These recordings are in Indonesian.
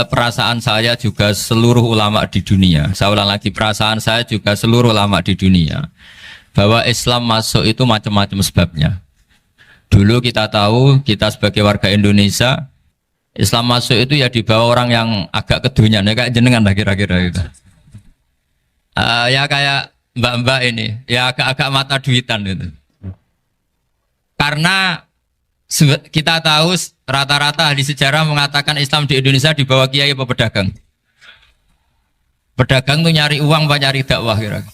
perasaan saya juga seluruh ulama di dunia. Saya ulang lagi, perasaan saya juga seluruh ulama di dunia. Bahwa Islam masuk itu macam-macam sebabnya. Dulu kita tahu, kita sebagai warga Indonesia, Islam masuk itu ya dibawa orang yang agak kedunian, ya kayak jenengan lah kira-kira gitu. Ya kayak mbak-mbak ini, ya agak-agak mata duitan gitu. Karena kita tahu rata-rata ahli sejarah mengatakan Islam di Indonesia dibawa kiai apa pedagang. Pedagang tuh nyari uang apa nyari dakwah kira.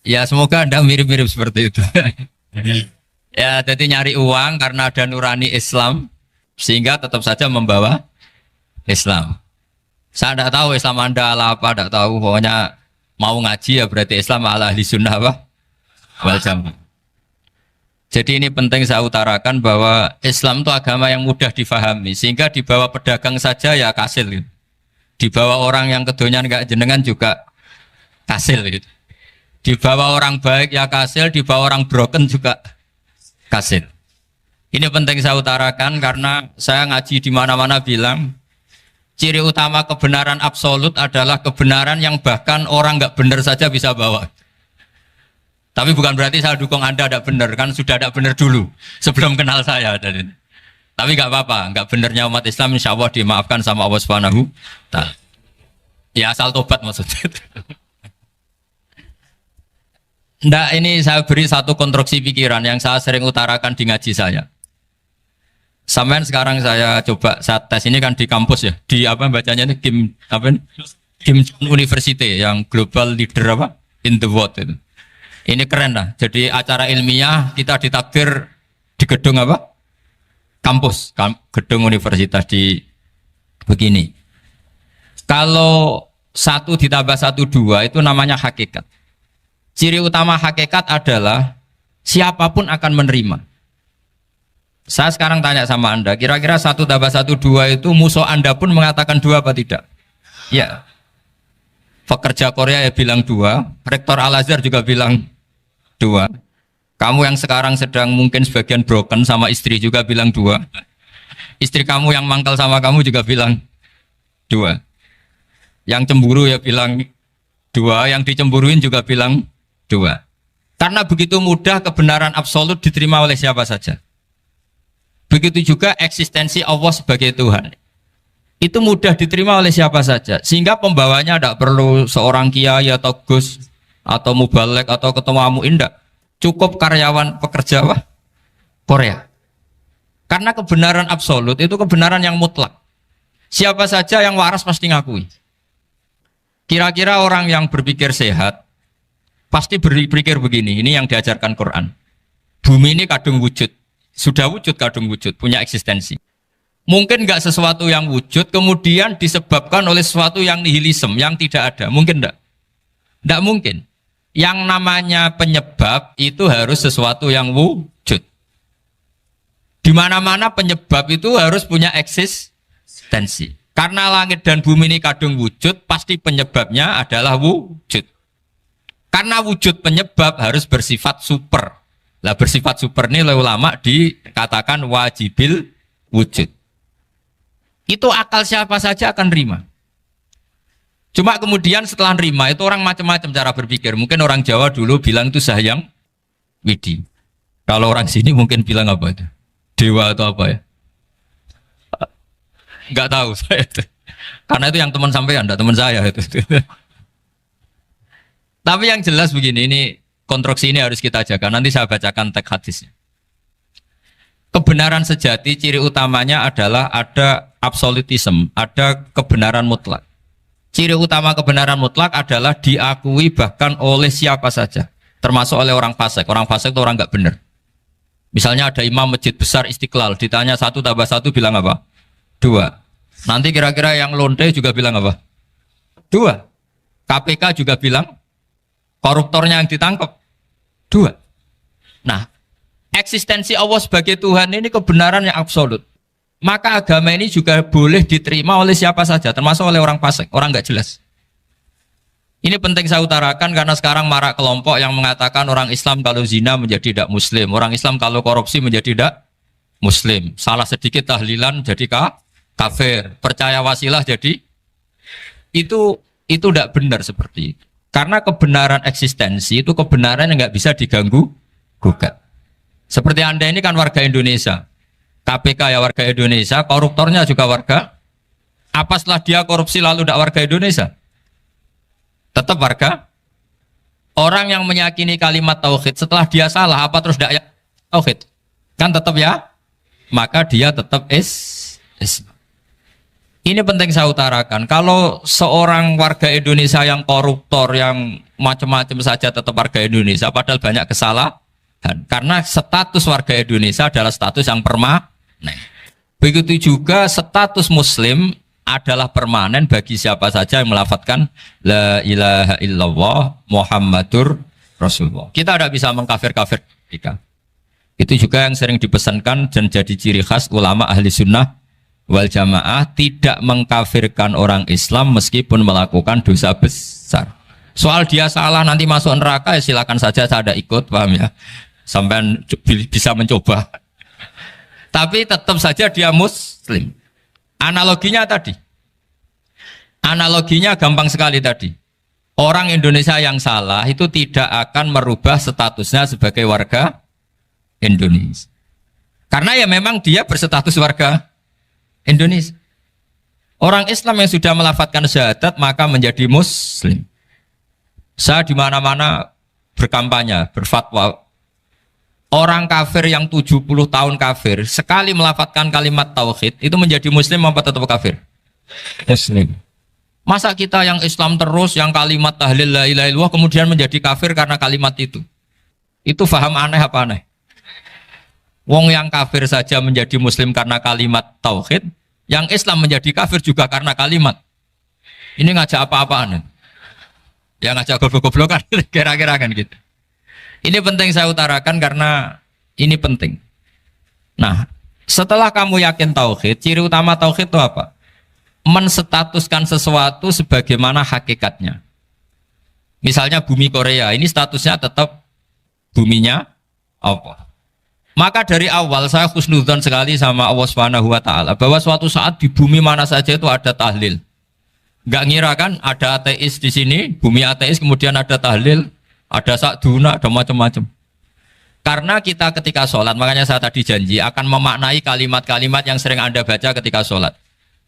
Ya semoga Anda mirip-mirip seperti itu. Ya jadi nyari uang karena ada nurani Islam sehingga tetap saja membawa Islam. Saya tidak tahu Islam Anda ala apa, tidak tahu. Pokoknya mau ngaji ya berarti Islam ala ahli sunnah apa? Wal jamaah. Jadi ini penting saya utarakan bahwa Islam itu agama yang mudah difahami. Sehingga dibawa pedagang saja ya kasil gitu. Dibawa orang yang kedonyan kayak jenengan juga kasil gitu. Dibawa orang baik ya kasil, dibawa orang broken juga kasil. Ini penting saya utarakan karena saya ngaji di mana-mana bilang ciri utama kebenaran absolut adalah kebenaran yang bahkan orang nggak benar saja bisa bawa. Tapi bukan berarti saya dukung Anda tidak benar, kan sudah tidak benar dulu sebelum kenal saya. Tapi nggak apa-apa, nggak benarnya umat Islam insya Allah dimaafkan sama Allah Subhanahu Ta'ala. Ya asal tobat maksudnya. Nggak, ini saya beri satu konstruksi pikiran yang saya sering utarakan di ngaji saya. Sampai sekarang saya coba saat tes ini kan di kampus ya, di apa bacanya ini Kim apa? Kim University yang global leader apa in the world itu. Ini keren lah. Jadi acara ilmiah kita ditakdir di gedung apa? Kampus, gedung universitas di begini. Kalau 1 ditambah 1 2 itu namanya hakikat. Ciri utama hakikat adalah siapapun akan menerima. Saya sekarang tanya sama Anda, kira-kira 1 tambah 1 2 itu musuh Anda pun mengatakan 2 apa tidak? Ya. Pekerja Korea ya bilang 2, rektor Al-Azhar juga bilang 2. Kamu yang sekarang sedang mungkin sebagian broken sama istri juga bilang 2. Istri kamu yang mangkal sama kamu juga bilang 2. Yang cemburu ya bilang 2, yang dicemburuin juga bilang 2. Karena begitu mudah kebenaran absolut diterima oleh siapa saja. Begitu juga eksistensi Allah sebagai Tuhan. Itu mudah diterima oleh siapa saja. Sehingga pembawanya tidak perlu seorang kiai atau gus atau mubalek atau ketua muin, tidak. Cukup karyawan pekerja apa? Korea. Karena kebenaran absolut itu kebenaran yang mutlak. Siapa saja yang waras pasti ngakui. Kira-kira orang yang berpikir sehat pasti berpikir begini, ini yang diajarkan Quran. Bumi ini kadung wujud. Sudah wujud kadung wujud, punya eksistensi. Mungkin nggak sesuatu yang wujud kemudian disebabkan oleh sesuatu yang nihilisme, yang tidak ada. Mungkin enggak? Enggak mungkin. Yang namanya penyebab itu harus sesuatu yang wujud. Di mana-mana penyebab itu harus punya eksistensi. Karena langit dan bumi ini kadung wujud, pasti penyebabnya adalah wujud. Karena wujud penyebab harus bersifat super. Lah bersifat super ini oleh ulama dikatakan wajibil wujud. Itu akal siapa saja akan terima. Cuma kemudian setelah nerima itu orang macam-macam cara berpikir. Mungkin orang Jawa dulu bilang itu Sahyang Widi. Kalau orang sini mungkin bilang apa itu? Dewa atau apa ya? Enggak tahu saya itu. Karena itu yang teman sampean, enggak teman saya itu. Tapi yang jelas begini, ini konstruksi ini harus kita jaga. Nanti saya bacakan teks hadisnya. Kebenaran sejati ciri utamanya adalah ada absolutisme, ada kebenaran mutlak. Ciri utama kebenaran mutlak adalah diakui bahkan oleh siapa saja, termasuk oleh orang fasik. Orang fasik itu orang nggak benar. Misalnya ada imam masjid besar Istiqlal, ditanya 1 tambah 1 bilang apa? 2. Nanti kira-kira yang lonte juga bilang apa? 2. KPK juga bilang koruptornya yang ditangkap 2. Nah, eksistensi Allah sebagai Tuhan ini kebenaran yang absolut. Maka agama ini juga boleh diterima oleh siapa saja, termasuk oleh orang fasik, orang nggak jelas. Ini penting saya utarakan karena sekarang marak kelompok yang mengatakan orang Islam kalau zina menjadi tidak muslim, orang Islam kalau korupsi menjadi tidak muslim. Salah sedikit tahlilan jadi kafir, percaya wasilah jadi itu tidak benar seperti itu. Karena kebenaran eksistensi itu kebenaran yang nggak bisa diganggu gugat. Seperti Anda ini kan warga Indonesia, KPK ya warga Indonesia, koruptornya juga warga. Apa setelah dia korupsi lalu tidak warga Indonesia? Tetap warga. Orang yang meyakini kalimat tauhid setelah dia salah apa terus tidak ya tauhid? Kan tetap ya. Maka dia tetap Islam. Ini penting saya utarakan. Kalau seorang warga Indonesia yang koruptor, yang macam-macam saja tetap warga Indonesia, padahal banyak kesalahan. Karena status warga Indonesia adalah status yang permanen. Begitu juga status Muslim adalah permanen bagi siapa saja yang melafadzkan La ilaha illallah Muhammadur Rasulullah. Kita tidak bisa mengkafir-kafir kita. Itu juga yang sering dipesankan dan jadi ciri khas ulama ahli sunnah wal jamaah, tidak mengkafirkan orang Islam meskipun melakukan dosa besar. Soal dia salah nanti masuk neraka ya silakan saja, saya ada ikut, paham ya, sampai bisa mencoba. Tapi tetap saja dia Muslim. Analoginya gampang sekali tadi. Orang Indonesia yang salah itu tidak akan merubah statusnya sebagai warga Indonesia. Karena ya memang dia berstatus warga Indonesia. Orang Islam yang sudah melafadzkan syahadat maka menjadi Muslim. Saya di mana-mana berkampanye, berfatwa. Orang kafir yang 70 tahun kafir, sekali melafadzkan kalimat tauhid, itu menjadi Muslim apa tetap kafir? Muslim. Masa kita yang Islam terus, yang kalimat tahlil la ilaha illallah kemudian menjadi kafir karena kalimat itu? Itu faham aneh apa aneh? Wong yang kafir saja menjadi Muslim karena kalimat tauhid, yang Islam menjadi kafir juga karena kalimat. Ini ngajak apa-apaan? Ya ngajak goblok-goblokan, kira-kira kan gitu. Ini penting saya utarakan karena ini penting. Nah, setelah kamu yakin tauhid, ciri utama tauhid itu apa? Menstatuskan sesuatu sebagaimana hakikatnya. Misalnya bumi Korea, ini statusnya tetap buminya Allah. Maka dari awal saya husnudzon sekali sama Allah Subhanahu wa taala bahwa suatu saat di bumi mana saja itu ada tahlil. Enggak ngira kan ada ateis di sini, bumi ateis kemudian ada tahlil, ada sakduna, ada macam-macam. Karena kita ketika sholat, makanya saya tadi janji akan memaknai kalimat-kalimat yang sering Anda baca ketika sholat.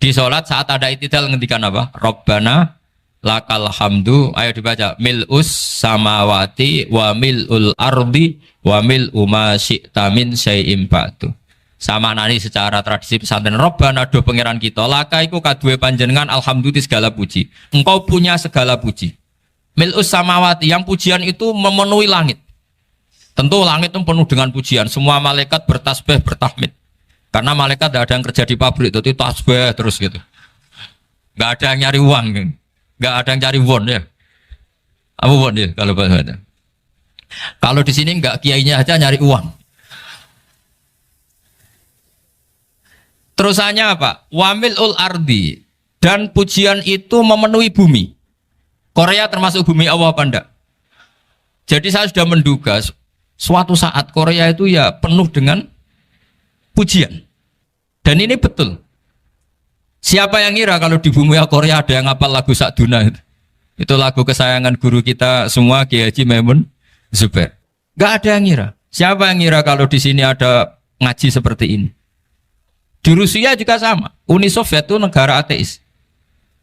Di sholat saat ada itidal ngendikan apa? Rabbana lakal hamdu, ayo dibaca, mil'us samawati wa mil'ul ardi wa mil'u ma syi'ta min syai'im ba'du. Sama nani secara tradisi pesantren, Rabbana do pangeran kita, laka iku kaduwe panjenengan alhamdulillah segala puji. Engkau punya segala puji. Mil'us samawati, yang pujian itu memenuhi langit. Tentu langit itu penuh dengan pujian, semua malaikat bertasbih, bertahmid. Karena malaikat tidak ada yang kerja di pabrik, itu tasbih terus gitu. Nggak ada yang nyari uang gitu. Nggak ada yang cari won ya. Apa won ya kalau bahasa? Kalau di sini nggak kiainya aja nyari uang. Terusannya apa? Wamil ul ardi, dan pujian itu memenuhi bumi. Korea termasuk bumi Allah apa enggak? Jadi saya sudah menduga suatu saat Korea itu ya penuh dengan pujian. Dan ini betul. Siapa yang ngira kalau di bumi Korea ada yang hafal lagu Sakduna itu? Itu lagu kesayangan guru kita semua, Kiai Haji Maimun Zubair. Gak ada yang ngira. Siapa yang ngira kalau di sini ada ngaji seperti ini? Di Rusia juga sama. Uni Soviet itu negara ateis.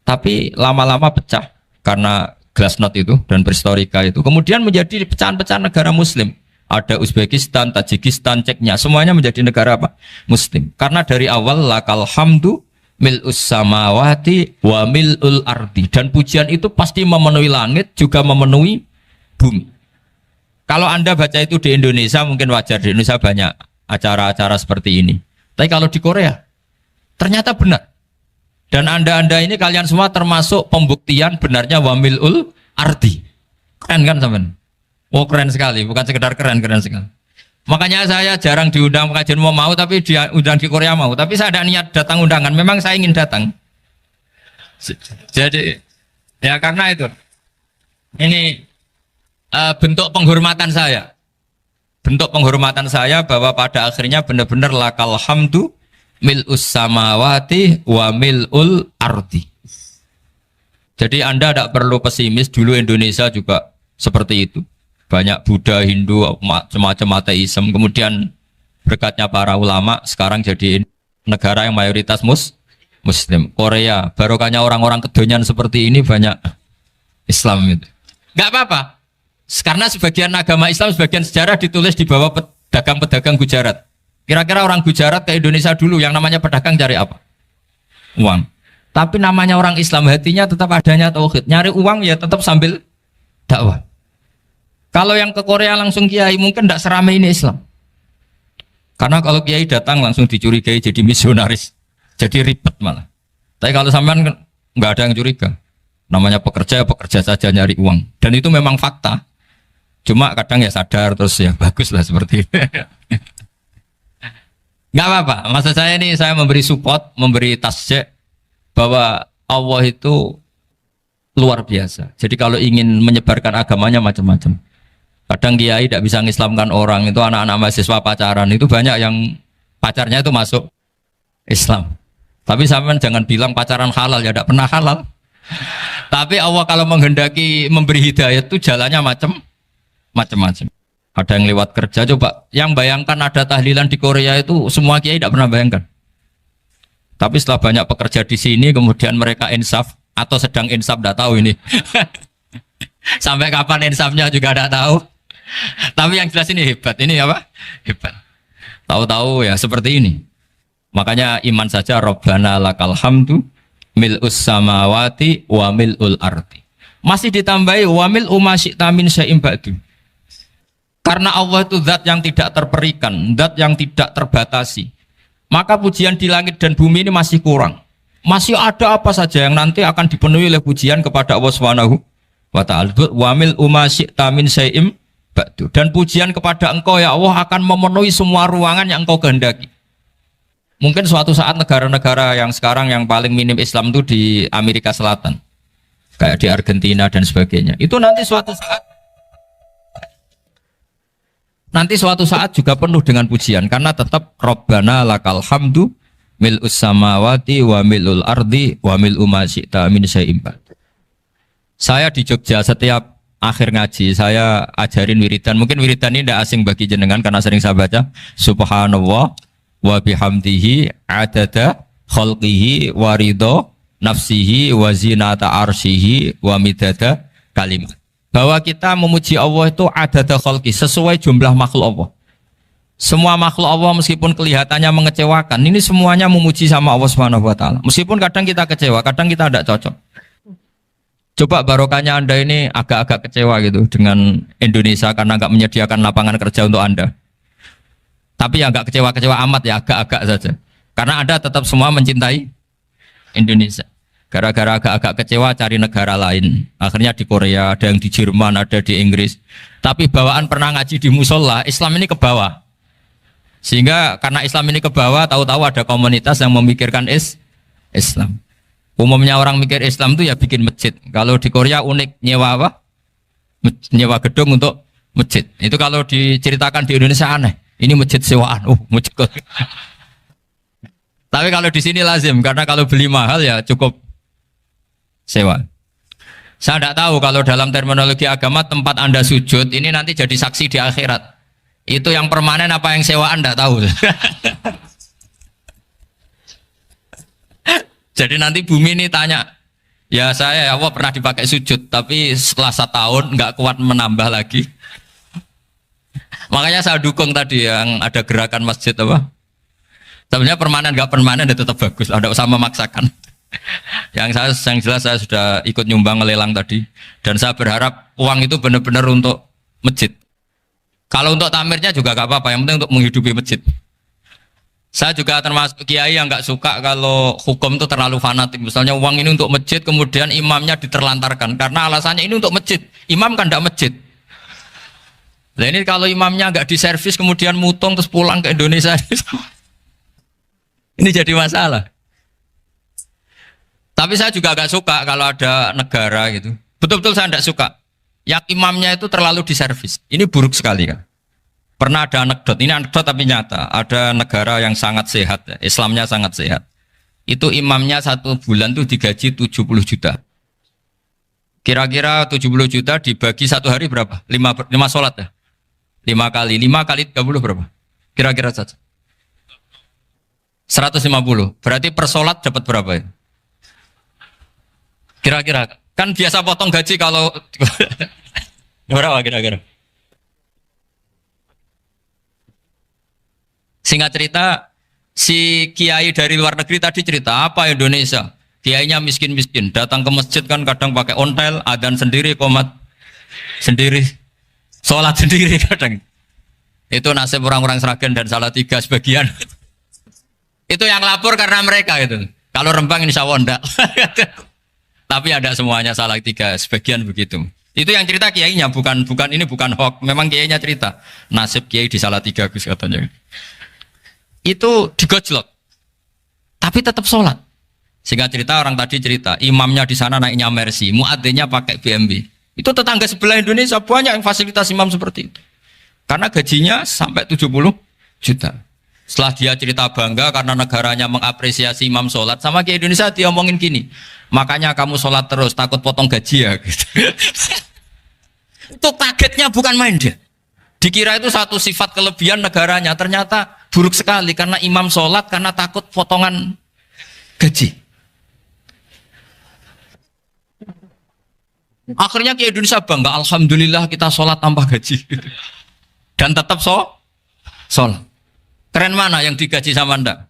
Tapi lama-lama pecah karena glasnost itu dan perestorika itu. Kemudian menjadi pecahan-pecahan negara Muslim. Ada Uzbekistan, Tajikistan, Ceknya, semuanya menjadi negara apa? Muslim. Karena dari awal lakal hamdu mil'us samawati wa mil'ul ardi, dan pujian itu pasti memenuhi langit juga memenuhi bumi. Kalau Anda baca itu di Indonesia mungkin wajar, di Indonesia banyak acara-acara seperti ini. Tapi kalau di Korea ternyata benar. Dan Anda ini kalian semua termasuk pembuktian benarnya wa mil'ul ardi. Keren kan teman? Oh keren sekali, bukan sekedar keren sekali. Makanya saya jarang diundang pengajian mau tapi diundang di Korea mau. Tapi saya ada niat datang undangan. Memang saya ingin datang. Jadi ya karena itu. Ini bentuk penghormatan saya. Bentuk penghormatan saya bahwa pada akhirnya benar-benar lakal hamdu mil'us samawati wa mil'ul ardi. Jadi Anda tidak perlu pesimis, dulu Indonesia juga seperti itu. Banyak Buddha, Hindu, macam-macam ateisme. Kemudian berkatnya para ulama sekarang jadi negara yang mayoritas Muslim. Korea, barokahnya orang-orang kedonyan seperti ini banyak Islam itu. Nggak apa-apa. Karena sebagian agama Islam, sebagian sejarah ditulis di bawah pedagang-pedagang Gujarat. Kira-kira orang Gujarat ke Indonesia dulu yang namanya pedagang cari apa? Uang. Tapi namanya orang Islam, hatinya tetap adanya tauhid. Nyari uang ya tetap sambil dakwah. Kalau yang ke Korea langsung kiai mungkin tidak seramai ini Islam. Karena kalau kiai datang langsung dicurigai jadi misionaris. Jadi ribet malah. Tapi kalau sampean nggak ada yang curiga. Namanya pekerja, pekerja saja nyari uang. Dan itu memang fakta. Cuma kadang ya sadar terus ya bagus lah seperti itu. Nggak apa-apa. Maksud saya ini saya memberi support, memberi tasjek bahwa Allah itu luar biasa. Jadi kalau ingin menyebarkan agamanya macam-macam. Kadang kiai tidak bisa mengislamkan orang, itu anak-anak mahasiswa pacaran, itu banyak yang pacarnya itu masuk Islam. Tapi sampean jangan bilang pacaran halal, ya tidak pernah halal. Tapi Allah kalau menghendaki memberi hidayah itu jalannya macam-macam. Ada yang lewat kerja, coba yang bayangkan ada tahlilan di Korea itu semua kiai tidak pernah bayangkan. Tapi setelah banyak pekerja di sini, kemudian mereka insaf atau sedang insaf, tidak tahu ini. Sampai kapan insafnya juga tidak tahu. Tapi yang jelas ini hebat. Ini apa? Hebat. Tahu-tahu ya seperti ini. Makanya iman saja Rabbana lakal hamdu mil'us samawati wa mil'ul ardi. Masih ditambahi wa mil'u ma syi'ta min syai'in ba'du. Karena Allah itu zat yang tidak terperikan, zat yang tidak terbatasi. Maka pujian di langit dan bumi ini masih kurang. Masih ada apa saja yang nanti akan dipenuhi oleh pujian kepada Allah Subhanahu wa ta'ala. Wa mil'u ma syi'ta min syai'in ba'du. Dan pujian kepada Engkau ya Allah akan memenuhi semua ruangan yang Engkau kehendaki. Mungkin suatu saat negara-negara yang sekarang yang paling minim Islam itu di Amerika Selatan, kayak di Argentina dan sebagainya, itu nanti suatu saat juga penuh dengan pujian, karena tetap Rabbana lakal hamdu mil'us samawati wa mil'ul ardi wa mil'u ma syi'ta min syai'in ba'd. Saya di Jogja setiap akhir ngaji saya ajarin wiridan. Mungkin wiridan ini tidak asing bagi jenengan karena sering saya baca. Subhanallah wa bihamdihi adada khalqihi wa ridho nafsihi wa zinata arsyihi wa midada kalimat. Bahwa kita memuji Allah itu adada khalqi, sesuai jumlah makhluk Allah. Semua makhluk Allah meskipun kelihatannya mengecewakan, ini semuanya memuji sama Allah Subhanahu wa ta'ala. Meskipun kadang kita kecewa, kadang kita tidak cocok. Coba barokahnya Anda ini agak-agak kecewa gitu dengan Indonesia karena nggak menyediakan lapangan kerja untuk Anda. Tapi ya nggak kecewa-kecewa amat ya, agak-agak saja. Karena Anda tetap semua mencintai Indonesia. Gara-gara agak-agak kecewa cari negara lain. Akhirnya di Korea, ada yang di Jerman, ada di Inggris. Tapi bawaan pernah ngaji di musola, Islam ini ke bawah. Sehingga karena Islam ini ke bawah, tahu-tahu ada komunitas yang memikirkan Islam. Umumnya orang mikir Islam itu ya bikin masjid. Kalau di Korea unik, nyewa apa? Nyewa gedung untuk masjid. Itu kalau diceritakan di Indonesia aneh. Ini masjid sewaan. Masjid. Tapi kalau di sini lazim, karena kalau beli mahal ya cukup sewa. Saya tidak tahu kalau dalam terminologi agama tempat Anda sujud ini nanti jadi saksi di akhirat. Itu yang permanen apa yang sewaan tidak tahu. Jadi nanti bumi ini tanya, ya saya ya Allah pernah dipakai sujud, tapi setelah 1 tahun nggak kuat menambah lagi. Makanya saya dukung tadi yang ada gerakan masjid apa. Sebenarnya permanen nggak permanen itu tetap bagus, tidak usah memaksakan. Yang jelas saya sudah ikut nyumbang lelang tadi, dan saya berharap uang itu benar-benar untuk masjid. Kalau untuk tamirnya juga gak apa-apa, yang penting untuk menghidupi masjid. Saya juga termasuk kiai yang gak suka kalau hukum itu terlalu fanatik. Misalnya uang ini untuk masjid, kemudian imamnya diterlantarkan karena alasannya ini untuk masjid. Imam kan tidak masjid. Nah ini kalau imamnya gak diservis kemudian mutung terus pulang ke Indonesia, ini jadi masalah. Tapi saya juga gak suka kalau ada negara gitu. Betul-betul saya tidak suka yang imamnya itu terlalu diservis. Ini buruk sekali kan. Pernah ada anekdot, ini anekdot tapi nyata. Ada negara yang sangat sehat, Islamnya sangat sehat. Itu imamnya 1 bulan tuh digaji 70 juta. Kira-kira 70 juta dibagi 1 hari berapa? 5 sholat ya? 5 kali 30 berapa? Kira-kira saja. 150. Berarti per sholat dapat berapa ya? Kira-kira. Kan biasa potong gaji kalau berapa kira-kira? Singkat cerita, si kiai dari luar negeri tadi cerita apa Indonesia? Kiainya miskin-miskin, datang ke masjid kan kadang pakai ontel, adzan sendiri, qomat sendiri, sholat sendiri kadang. Itu nasib orang-orang Sragen dan Salatiga sebagian. Itu yang lapor karena mereka itu. Kalau Rembang insya Allah enggak. Tapi ada semuanya Salatiga, sebagian begitu. Itu yang cerita kiainya, bukan hoax. Memang kiainya cerita. Nasib kiai di Salatiga Gus katanya. Itu digojlok, tapi tetap sholat. Sehingga cerita orang tadi cerita, imamnya di sana naiknya Mercy, muadzinnya pakai BMW. Itu tetangga sebelah Indonesia banyak yang fasilitas imam seperti itu. Karena gajinya sampai 70 juta. Setelah dia cerita bangga karena negaranya mengapresiasi imam sholat, sama kayak Indonesia dia omongin gini, makanya kamu sholat terus, takut potong gaji ya. Gitu. Itu kagetnya bukan main dia. Dikira itu satu sifat kelebihan negaranya, ternyata buruk sekali karena imam sholat karena takut potongan gaji. Akhirnya ke Indonesia bangga, alhamdulillah kita sholat tambah gaji dan tetap sholat. Keren mana yang digaji sama Anda?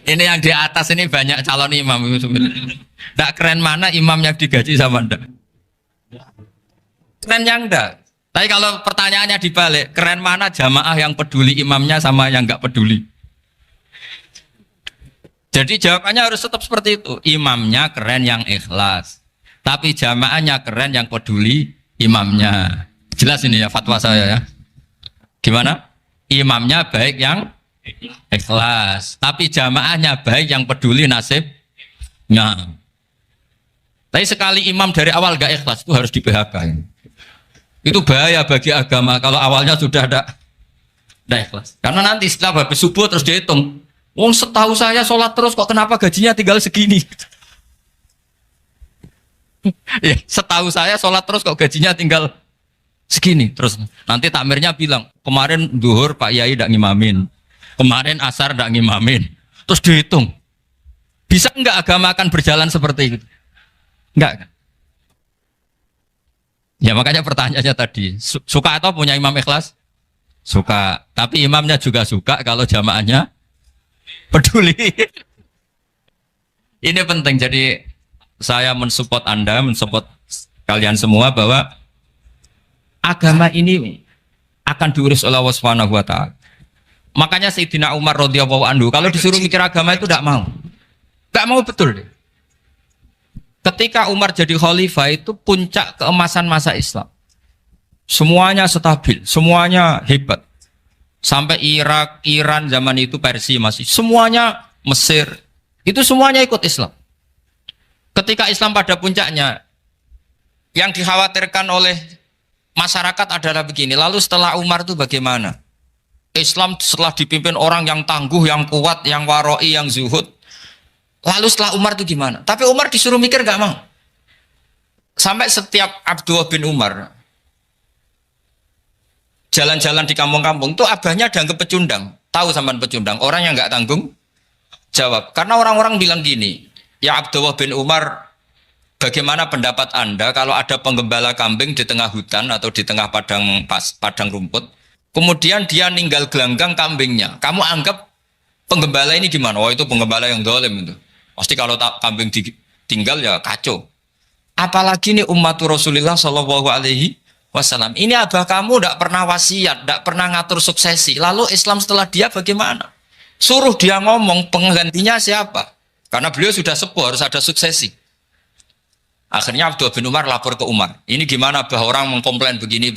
Ini yang di atas ini banyak calon imam. Tidak keren mana imam yang digaji sama Anda? Keren yang enggak. Tapi kalau pertanyaannya dibalik, keren mana jamaah yang peduli imamnya sama yang enggak peduli? Jadi jawabannya harus tetap seperti itu. Imamnya keren yang ikhlas. Tapi jamaahnya keren yang peduli imamnya. Jelas ini ya fatwa saya ya. Gimana? Imamnya baik yang ikhlas. Tapi jamaahnya baik yang peduli nasibnya. Tapi sekali imam dari awal gak ikhlas itu harus di PHK ini. Itu bahaya bagi agama kalau awalnya sudah ada ikhlas. Karena nanti setelah habis subuh terus dihitung. Wong setahu saya sholat terus kok kenapa gajinya tinggal segini? Ya, setahu saya sholat terus kok gajinya tinggal segini. Terus nanti takmirnya bilang kemarin duhur Pak Yai tidak ngimamin, kemarin asar tidak ngimamin. Terus dihitung. Bisa enggak agama akan berjalan seperti itu? Enggak kan? Ya makanya pertanyaannya tadi, suka atau punya imam ikhlas? Suka, tapi imamnya juga suka kalau jamaahnya peduli. Ini penting, jadi saya mensupport Anda, mensupport kalian semua bahwa agama ini akan diurus oleh Allah Subhanahu wa taala. Makanya Sayyidina Umar radhiyallahu anhu kalau disuruh mikir agama itu tidak mau. Tidak mau betul deh. Ketika Umar jadi khalifah itu puncak keemasan masa Islam. Semuanya stabil, semuanya hebat. Sampai Irak, Iran zaman itu Persia masih. Semuanya Mesir. Itu semuanya ikut Islam. Ketika Islam pada puncaknya, yang dikhawatirkan oleh masyarakat adalah begini. Lalu setelah Umar itu bagaimana? Islam setelah dipimpin orang yang tangguh, yang kuat, yang waroi, yang zuhud. Lalu setelah Umar itu gimana? Tapi Umar disuruh mikir gak mau. Sampai setiap Abdullah bin Umar jalan-jalan di kampung-kampung itu abahnya dianggap pecundang. Tahu sampean pecundang? Orang yang gak tanggung jawab. Karena orang-orang bilang gini, ya Abdullah bin Umar, bagaimana pendapat Anda kalau ada penggembala kambing di tengah hutan atau di tengah padang rumput, kemudian dia ninggal gelanggang kambingnya. Kamu anggap penggembala ini gimana? Oh itu penggembala yang dolim itu. Pasti kalau kambing ditinggal ya kacau. Apalagi nih umat Rasulullah Shallallahu Alaihi Wasallam. Ini abah kamu tidak pernah wasiat, tidak pernah ngatur suksesi. Lalu Islam setelah dia bagaimana? Suruh dia ngomong penggantinya siapa? Karena beliau sudah sepuh harus ada suksesi. Akhirnya Abdullah bin Umar lapor ke Umar. Ini gimana abah orang mengkomplain begini.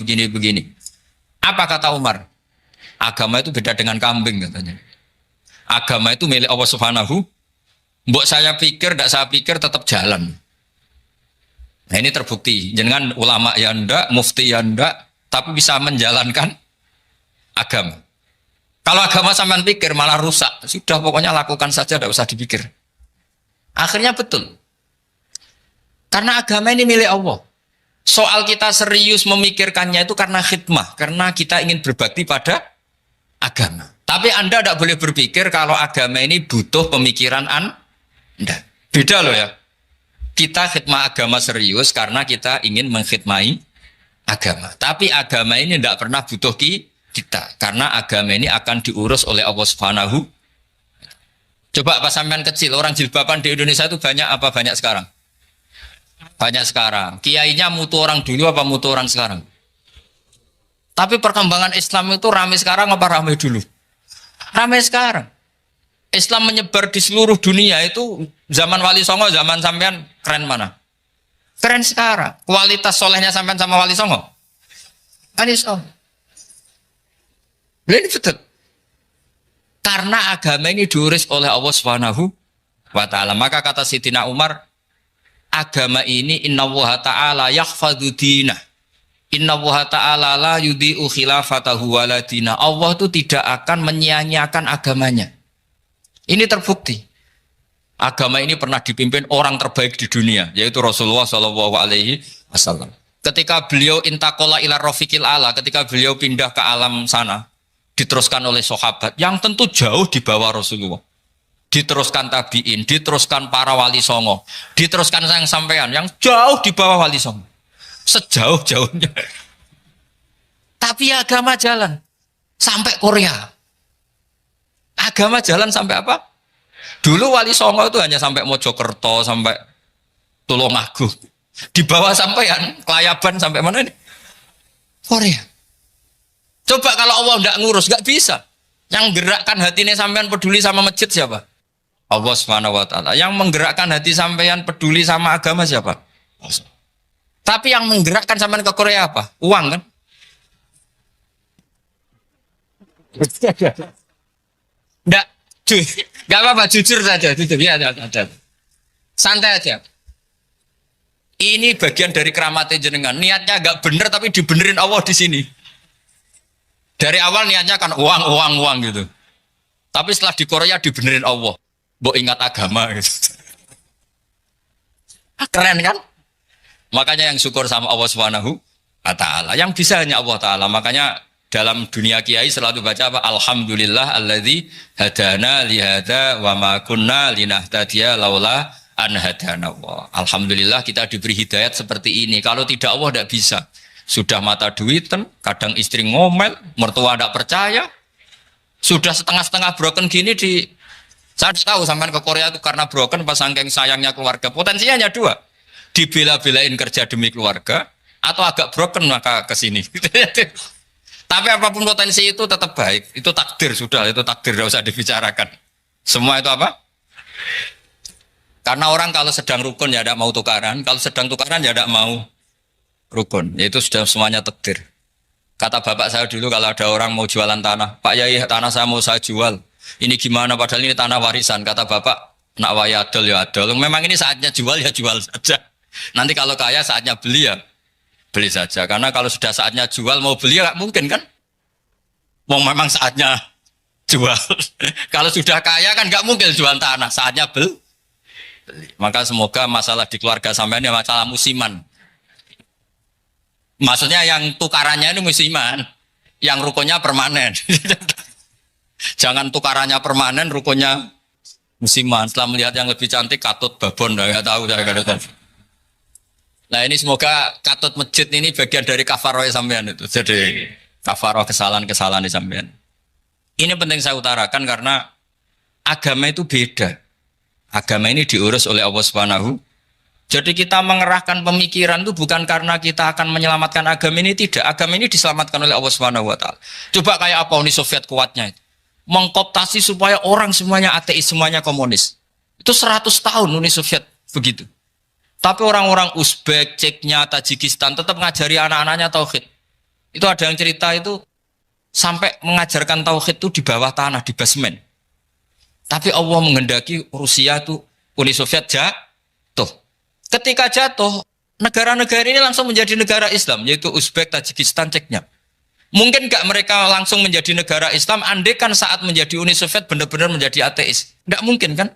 Apa kata Umar? Agama itu beda dengan kambing katanya. Agama itu milik Allah Subhanahu. Mbok saya pikir, tidak saya pikir tetap jalan. Nah ini terbukti. Jangan ulama ya ndak, mufti ya ndak, tapi bisa menjalankan agama. Kalau agama sampean pikir malah rusak. Sudah pokoknya lakukan saja, tidak usah dipikir. Akhirnya betul. Karena agama ini milik Allah. Soal kita serius memikirkannya itu karena khidmah. Karena kita ingin berbakti pada agama. Tapi Anda tidak boleh berpikir kalau agama ini butuh pemikiran Anda. Beda loh ya. Kita khidmah agama serius karena kita ingin mengkhidmai agama. Tapi agama ini tidak pernah butuh kita. Karena agama ini akan diurus oleh Allah Subhanahu. Coba pas sampean kecil, orang jilbaban di Indonesia itu banyak apa banyak sekarang? Banyak sekarang. Kiainya mutu orang dulu apa mutu orang sekarang? Tapi perkembangan Islam itu ramai sekarang apa ramai dulu? Ramai sekarang. Islam menyebar di seluruh dunia itu zaman Wali Songo, zaman sampean keren mana? Keren sekarang. Kualitas solehnya sampean sama Wali Songo? Wali Songo. Ini betul. Karena agama ini diurus oleh Allah Subhanahu wa ta'ala. Maka kata Sidina Umar, agama ini innallaha ta'ala yakhfadhu dinah. Innallaha ta'ala la yudhi'u khilafatahu waladina. Allah itu tidak akan menyia-nyiakan agamanya. Ini terbukti. Agama ini pernah dipimpin orang terbaik di dunia, yaitu Rasulullah SAW. Ketika beliau intakola ila rofiqil ala, ketika beliau pindah ke alam sana, diteruskan oleh sahabat yang tentu jauh di bawah Rasulullah. Diteruskan tabi'in, diteruskan para wali songo, diteruskan sang sampean yang jauh di bawah wali songo. Sejauh-jauhnya. Tapi agama jalan sampai Korea. Agama jalan sampai apa? Dulu Wali Songo itu hanya sampai Mojokerto, sampai Tulungagung. Di bawah sampean, Kelayaban sampai mana ini? Korea. Coba kalau Allah tidak ngurus, nggak bisa. Yang gerakkan hatinya sampean peduli sama masjid siapa? Allah Subhanahu wa ta'ala. Yang menggerakkan hati sampean peduli sama agama siapa? Tapi yang menggerakkan sampean ke Korea apa? Uang kan? Enggak, enggak apa-apa, jujur saja, jujur ya, ada. Santai aja. Ini bagian dari keramatnya jenengan. Niatnya agak bener tapi dibenerin Allah di sini. Dari awal niatnya kan uang gitu. Tapi setelah di Korea dibenerin Allah. Mbok ingat agama gitu. Keren kan? Makanya yang syukur sama Allah Subhanahu wa ta'ala. Yang bisa hanya Allah ta'ala. Makanya dalam dunia kiai selalu baca apa? Alhamdulillah alladzi hadana lihada wa ma kunna linahtadiya laula an hadana Allah. Alhamdulillah kita diberi hidayat seperti ini. Kalau tidak Allah tidak bisa. Sudah mata duitan, kadang istri ngomel, mertua tidak percaya. Sudah setengah-setengah broken gini di saya tahu sampai ke Korea itu karena broken pas saking sayangnya keluarga. Potensinya hanya dua. Dibela-belain kerja demi keluarga atau agak broken maka ke sini. Tapi apapun potensi itu tetap baik. Itu takdir sudah, itu takdir tidak usah dibicarakan. Semua itu apa? Karena orang kalau sedang rukun ya tidak mau tukaran, kalau sedang tukaran ya tidak mau rukun. Itu sudah semuanya takdir. Kata bapak saya dulu kalau ada orang mau jualan tanah, Pak Yai tanah saya mau saya jual. Ini gimana? Padahal ini tanah warisan. Kata bapak, nak waya adol ya adol. Memang ini saatnya jual ya jual saja. Nanti kalau kaya saatnya beli ya beli saja. Karena kalau sudah saatnya jual mau beli ya nggak mungkin kan? Mau memang saatnya jual. Kalau sudah kaya kan nggak mungkin jual tanah. Saatnya beli. Maka semoga masalah di keluarga sampean ya masalah musiman. Maksudnya yang tukarannya ini musiman, yang rukunnya permanen. Jangan tukarannya permanen, rukunnya musiman. Setelah melihat yang lebih cantik, katut babon, nggak tahu saya katakan. Nah ini semoga katut masjid ini bagian dari kafaroh sampean itu. Jadi kafaroh kesalahan-kesalahan sampean. Ini penting saya utarakan karena agama itu beda. Agama ini diurus oleh Allah Subhanahu. Jadi kita mengerahkan pemikiran itu bukan karena kita akan menyelamatkan agama ini, tidak. Agama ini diselamatkan oleh Allah Subhanahu wa ta'ala. Coba kayak apa Uni Soviet kuatnya itu. Mengkooptasi supaya orang semuanya ateis, semuanya komunis. Itu 100 tahun Uni Soviet begitu. Tapi orang-orang Uzbek, Ceknya, Tajikistan tetap mengajari anak-anaknya tauhid. Itu ada yang cerita itu sampai mengajarkan tauhid itu di bawah tanah, di basement. Tapi Allah menghendaki Rusia itu Uni Soviet jatuh. Ketika jatuh, Negara-negara ini langsung menjadi negara Islam, yaitu Uzbek, Tajikistan, Ceknya. Mungkin nggak mereka langsung menjadi negara Islam, andai kan saat menjadi Uni Soviet benar-benar menjadi ateis. Nggak mungkin kan?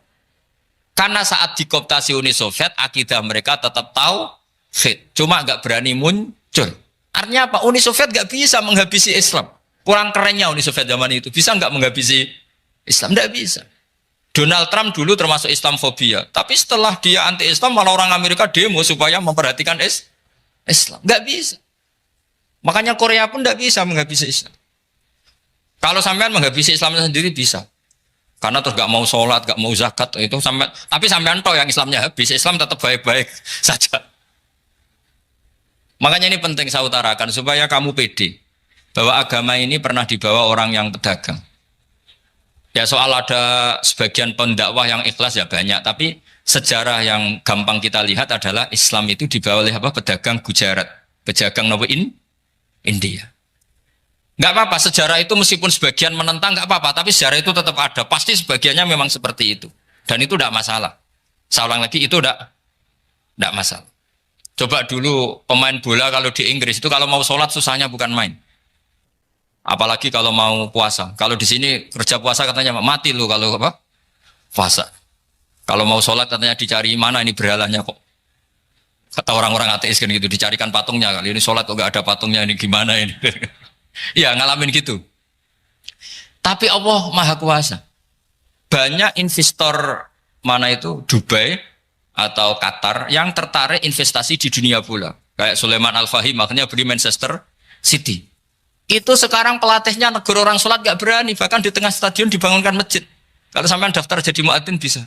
Karena saat dikooptasi Uni Soviet, akidah mereka tetap tauhid, cuma nggak berani muncul. Artinya apa? Uni Soviet nggak bisa menghabisi Islam. Kurang kerennya Uni Soviet zaman itu. Bisa nggak menghabisi Islam? Nggak bisa. Donald Trump dulu termasuk Islamfobia. Tapi setelah dia anti-Islam, malah orang Amerika demo supaya memperhatikan Islam. Nggak bisa. Makanya Korea pun nggak bisa menghabisi Islam. Kalau sampean menghabisi Islam sendiri bisa. Karena terus nggak mau sholat, nggak mau zakat, itu sampai. Tapi sampean toh yang Islamnya habis, Islam tetap baik-baik saja. Makanya ini penting saya utarakan supaya kamu pede bahwa agama ini pernah dibawa orang yang pedagang. Ya soal ada sebagian pendakwah yang ikhlas ya banyak, tapi sejarah yang gampang kita lihat adalah Islam itu dibawa oleh apa? Pedagang Gujarat, pedagang India. Nggak apa-apa, sejarah itu meskipun sebagian menentang nggak apa-apa, tapi sejarah itu tetap ada. Pasti sebagiannya memang seperti itu, dan itu tidak masalah. Saya ulang lagi, itu tidak masalah. Coba dulu pemain bola kalau di Inggris itu kalau mau sholat susahnya bukan main. Apalagi kalau mau puasa. Kalau di sini kerja puasa katanya mati lu kalau apa? Puasa. Kalau mau sholat katanya dicari mana ini berhalanya kok. Kata orang-orang ateis kan gitu, dicarikan patungnya. Kali ini sholat kok gak ada patungnya, ini gimana ini? Ya ngalamin gitu. Tapi Allah Maha Kuasa. Banyak investor mana itu Dubai atau Qatar yang tertarik investasi di dunia bola. Kayak Sulaiman Al-Fahim makanya beli Manchester City. Itu sekarang pelatihnya negara orang sholat gak berani, bahkan di tengah stadion dibangunkan masjid. Kalau sampai daftar jadi muadzin bisa.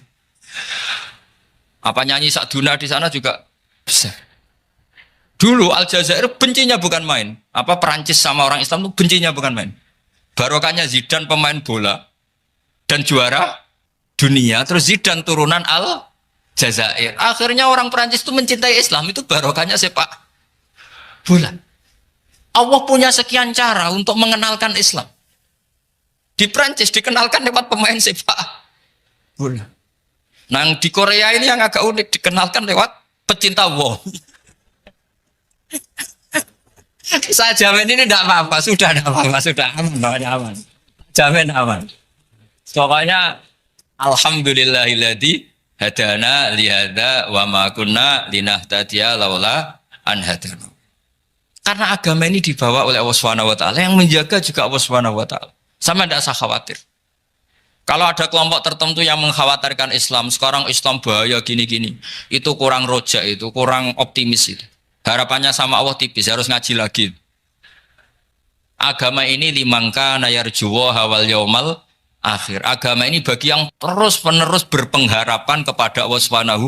Apa nyanyi Sakduna di sana juga bisa. Dulu Aljazair bencinya bukan main. Apa Perancis sama orang Islam itu bencinya bukan main. Barokahnya Zidane pemain bola dan juara dunia, terus Zidane turunan Aljazair. Akhirnya orang Perancis itu mencintai Islam, itu barokahnya sepak bola. Allah punya sekian cara untuk mengenalkan Islam. Di Prancis dikenalkan lewat pemain sepak bola. Nah di Korea ini yang agak unik, dikenalkan lewat pecinta wong. Saya jamin ini tidak apa-apa, sudah tidak apa-apa, sudah aman. Jamin aman. Pokoknya alhamdulillahilladzi hadana lihada wa ma kunna linahtadiya laula an hadana. Karena agama ini dibawa oleh Allah Subhanahu wa taala, yang menjaga juga Allah Subhanahu wa taala. Sama tidak usah khawatir. Kalau ada kelompok tertentu yang mengkhawatirkan Islam, sekarang Islam bahaya gini-gini, itu kurang rojak, itu kurang optimis itu. Harapannya sama Allah tipis, harus ngaji lagi. Agama ini limangka nayarjuwa hawal yaumal akhir. Agama ini bagi yang terus-menerus berpengharapan kepada Allah Subhanahu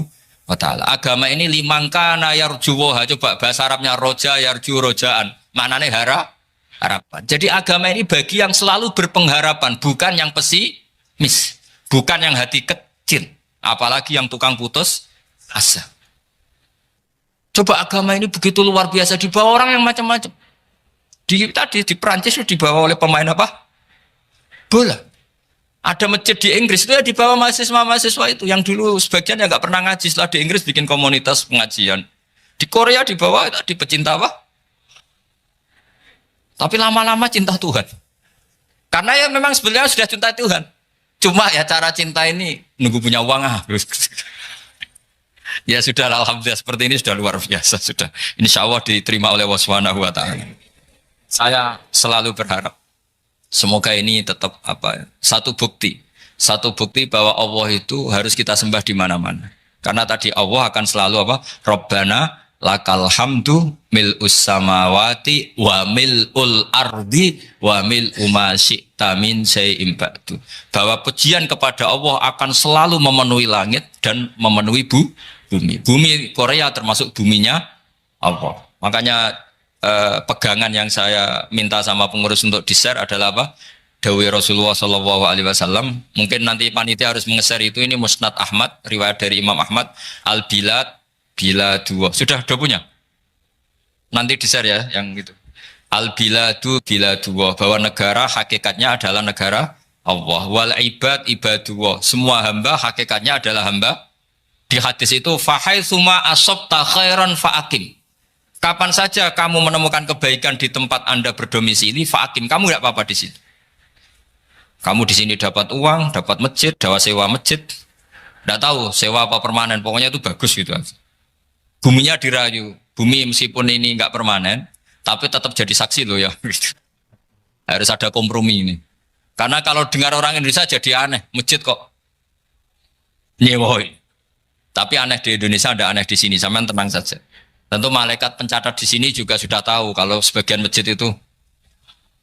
wa ta'ala. Agama ini limangka nayarjuwa, coba bahasa Arabnya roja yarju rojaan. Maknanya harapan. Jadi agama ini bagi yang selalu berpengharapan, bukan yang pesimis, bukan yang hati kecil, apalagi yang tukang putus asa. Coba agama ini begitu luar biasa, dibawa orang yang macam-macam. Di Perancis itu dibawa oleh pemain apa? Bola. Ada masjid di Inggris itu ya dibawa mahasiswa-mahasiswa itu yang dulu sebagian yang nggak pernah ngaji, setelah di Inggris bikin komunitas pengajian. Di Korea dibawa di pecinta apa? Tapi lama-lama cinta Tuhan. Karena ya memang sebenarnya sudah cinta Tuhan. Cuma ya cara cinta ini nunggu punya uang Ya sudah, alhamdulillah seperti ini sudah luar biasa, sudah. Insya Allah diterima oleh Allah Subhanahu wa ta'ala. Saya selalu berharap semoga ini tetap satu bukti bahwa Allah itu harus kita sembah di mana-mana. Karena tadi Allah akan selalu Rabbana lakal hamdu mil'us samawati wa mil'ul ardi wa mil'u ma syi'ta min syai'in ba'du. Bahwa pujian kepada Allah akan selalu memenuhi langit dan memenuhi bumi. Bumi Korea termasuk buminya Allah. Makanya pegangan yang saya minta sama pengurus untuk di-share adalah apa? Dawai Rasulullah Shallallahu Alaihi Wasallam. Mungkin nanti panitia harus menge-share itu. Ini Musnad Ahmad, riwayat dari Imam Ahmad. Al-Bilad bila dua. Sudah punya? Nanti di-share ya yang itu. Al-Biladu bila dua. Bahwa negara hakikatnya adalah negara Allah. Wal ibad ibadullah. Semua hamba hakikatnya adalah hamba Di hadis itu fahaitsuma asabta khairan fa'akim. Kapan saja kamu menemukan kebaikan di tempat Anda berdomisili, fa'akim, kamu enggak apa-apa di sini. Kamu di sini dapat uang, dapat masjid, dapat sewa masjid. Enggak tahu sewa apa permanen, pokoknya itu bagus gitu aja. Buminya dirayu. Bumi meskipun ini enggak permanen, tapi tetap jadi saksi loh ya. Harus ada kompromi ini. Karena kalau dengar orang Indonesia jadi aneh, masjid kok nyewoi. Tapi aneh di Indonesia, ada aneh di sini. Sampean tenang saja. Tentu malaikat pencatat di sini juga sudah tahu kalau sebagian masjid itu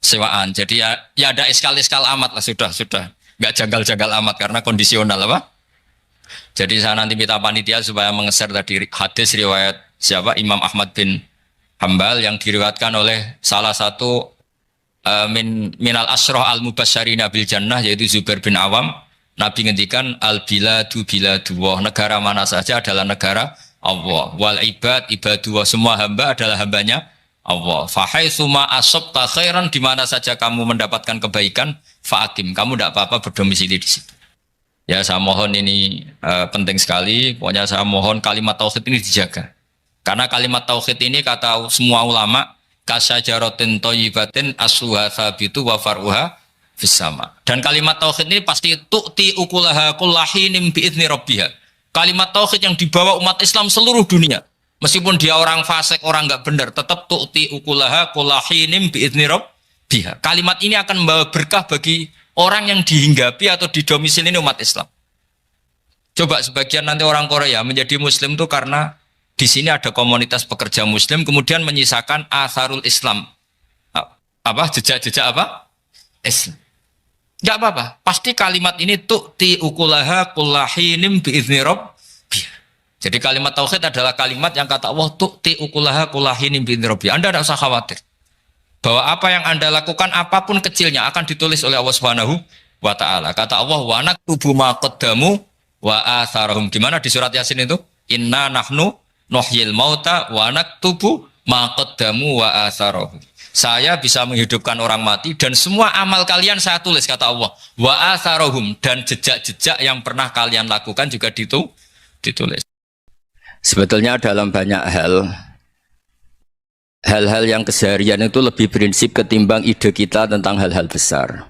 sewaan. Jadi ya ada eskal-eskal amat lah, sudah. Nggak janggal-janggal amat karena kondisional apa? Jadi saya nanti minta panitia supaya mengeser tadi hadis riwayat siapa? Imam Ahmad bin Hambal yang diriwayatkan oleh salah satu minal asroh al-mubasyarina bil jannah, yaitu Zubair bin Awam. Nabi ngendikan al-biladu biladullah, negara mana saja adalah negara Allah. Wal ibad ibadullah, semua hamba adalah hambanya Allah. Fahaitsuma asabta khairan, di mana saja kamu mendapatkan kebaikan, fa'akim, kamu tidak apa-apa berdomisili di situ. Ya, saya mohon ini penting sekali. Pokoknya saya mohon kalimat tauhid ini dijaga. Karena kalimat tauhid ini kata semua ulama, kasyajaratin thayyibatin asluha tsabitu wa far'uha fis-sama. Dan kalimat tauhid ini pasti tu'ti ukulaha kullahinim bi'izni rabbiha. Kalimat tauhid yang dibawa umat Islam seluruh dunia. Meskipun dia orang fasik, orang enggak benar, tetap tu'ti ukulaha kullahinim bi'izni rabbiha. Kalimat ini akan membawa berkah bagi orang yang dihinggapi atau didomisili umat Islam. Coba sebagian nanti orang Korea menjadi muslim itu karena di sini ada komunitas pekerja muslim, kemudian menyisakan atharul Islam. Apa? Jejak-jejak apa? Islam. Enggak apa-apa. Pasti kalimat ini tu'ti ukulaha kullahinim bi'izni rabbiha. Jadi kalimat tauhid adalah kalimat yang kata Allah tu'ti ukulaha kullahinim bi'izni rabbiha. Anda tidak usah khawatir bahwa apa yang Anda lakukan apapun kecilnya akan ditulis oleh Allah Subhanahu wa taala. Kata Allah wa naktubu ma qaddamu wa atharahum. Gimana di surat Yasin itu? Inna nahnu nuhyil mauta wa naktubu ma qaddamu wa atharahum. Saya bisa menghidupkan orang mati dan semua amal kalian saya tulis, kata Allah. Wa atharohum, dan jejak-jejak yang pernah kalian lakukan juga ditulis. Sebetulnya dalam banyak hal-hal yang keseharian itu lebih prinsip ketimbang ide kita tentang hal-hal besar.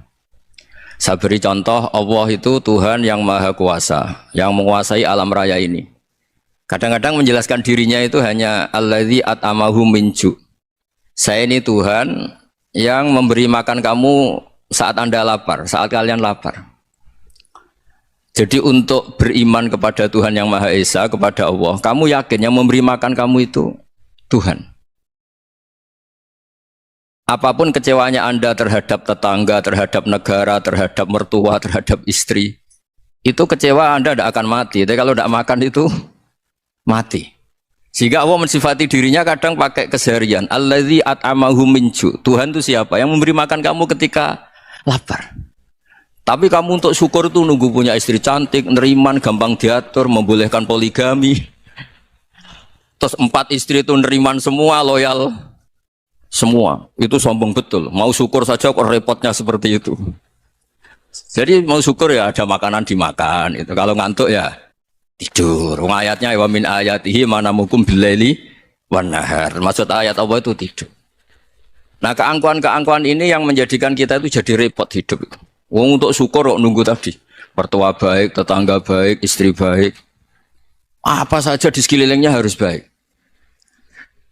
Saya beri contoh, Allah itu Tuhan yang maha kuasa, yang menguasai alam raya ini. Kadang-kadang menjelaskan dirinya itu hanya alladzi at'amahum min ju'. Saya ini Tuhan yang memberi makan kamu saat Anda lapar, saat kalian lapar. Jadi untuk beriman kepada Tuhan yang Maha Esa, kepada Allah, kamu yakin yang memberi makan kamu itu Tuhan. Apapun kecewanya Anda terhadap tetangga, terhadap negara, terhadap mertua, terhadap istri, itu kecewa Anda tidak akan mati. Tapi kalau tidak makan itu mati. Sehingga Allah mensifati dirinya kadang pakai keseharian. Alladzi at'amahum min ju'. Tuhan itu siapa? Yang memberi makan kamu ketika lapar. Tapi kamu untuk syukur itu nunggu punya istri cantik, neriman, gampang diatur, membolehkan poligami. Terus 4 istri itu neriman semua, loyal semua. Itu sombong betul. Mau syukur saja kok repotnya seperti itu. Jadi mau syukur ya ada makanan dimakan. Itu kalau ngantuk ya tidur. Ayatnya wa min ayatihi manamukum billaili wan nahar. Maksud ayat Allah itu tidur. Nah, keangkuhan-keangkuhan ini yang menjadikan kita itu jadi repot hidup itu. Wong untuk syukur kok nunggu tadi. Mertua baik, tetangga baik, istri baik. Apa saja di sekelilingnya harus baik.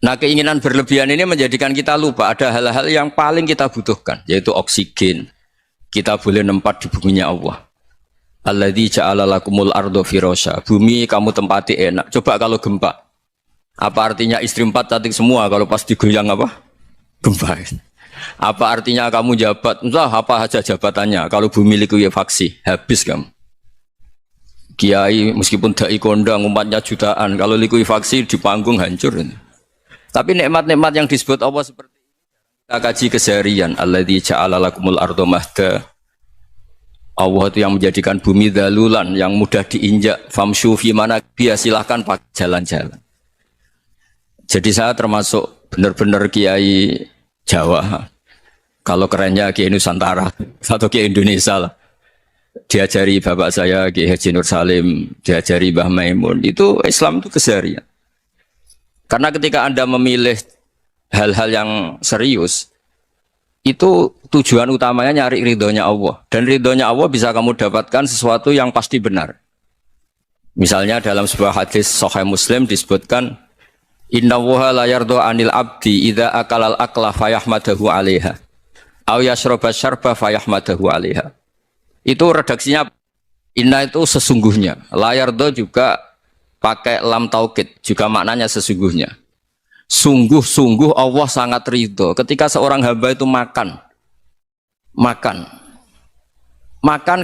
Nah, keinginan berlebihan ini menjadikan kita lupa ada hal-hal yang paling kita butuhkan, yaitu oksigen. Kita boleh nempat di buminya Allah. Alladzi ja'ala lakumul ardo firasya. Bumi kamu tempati enak. Coba kalau gempa. Apa artinya istri 4 cantik semua kalau pas digoyang apa? Gempa. Apa artinya kamu jabat? Entah apa saja jabatannya. Kalau bumi likuifaksi, habis kamu. Kiai meskipun dai kondang umatnya jutaan, kalau likuifaksi di panggung hancur. Tapi nikmat-nikmat yang disebut Allah seperti ini kita kaji keseharian. Alladzi ja'ala lakumul ardo mahda. Allah itu yang menjadikan bumi dalulan, yang mudah diinjak. Famshu fi mana biya, silahkan pakai jalan-jalan. Jadi saya termasuk benar-benar kiai Jawa. Kalau kerennya kiai Nusantara atau kiai Indonesia lah. diajari bapak saya Ki Haji Nur Salim, diajari Mbah Maimun, itu Islam itu keseharian. Karena ketika Anda memilih hal-hal yang serius, itu tujuan utamanya nyari ridhonya Allah. Dan ridhonya Allah bisa kamu dapatkan sesuatu yang pasti benar. Misalnya dalam sebuah hadis Sahih Muslim disebutkan, Inna woha la yardo anil abdi idha akalal akla fayahmadahu alaiha aw yashraba syarba fayahmadahu alaiha. Itu redaksinya, inna itu sesungguhnya, la yardo juga pakai lam taukid, juga maknanya sesungguhnya. Sungguh-sungguh Allah sangat ridho ketika seorang hamba itu makan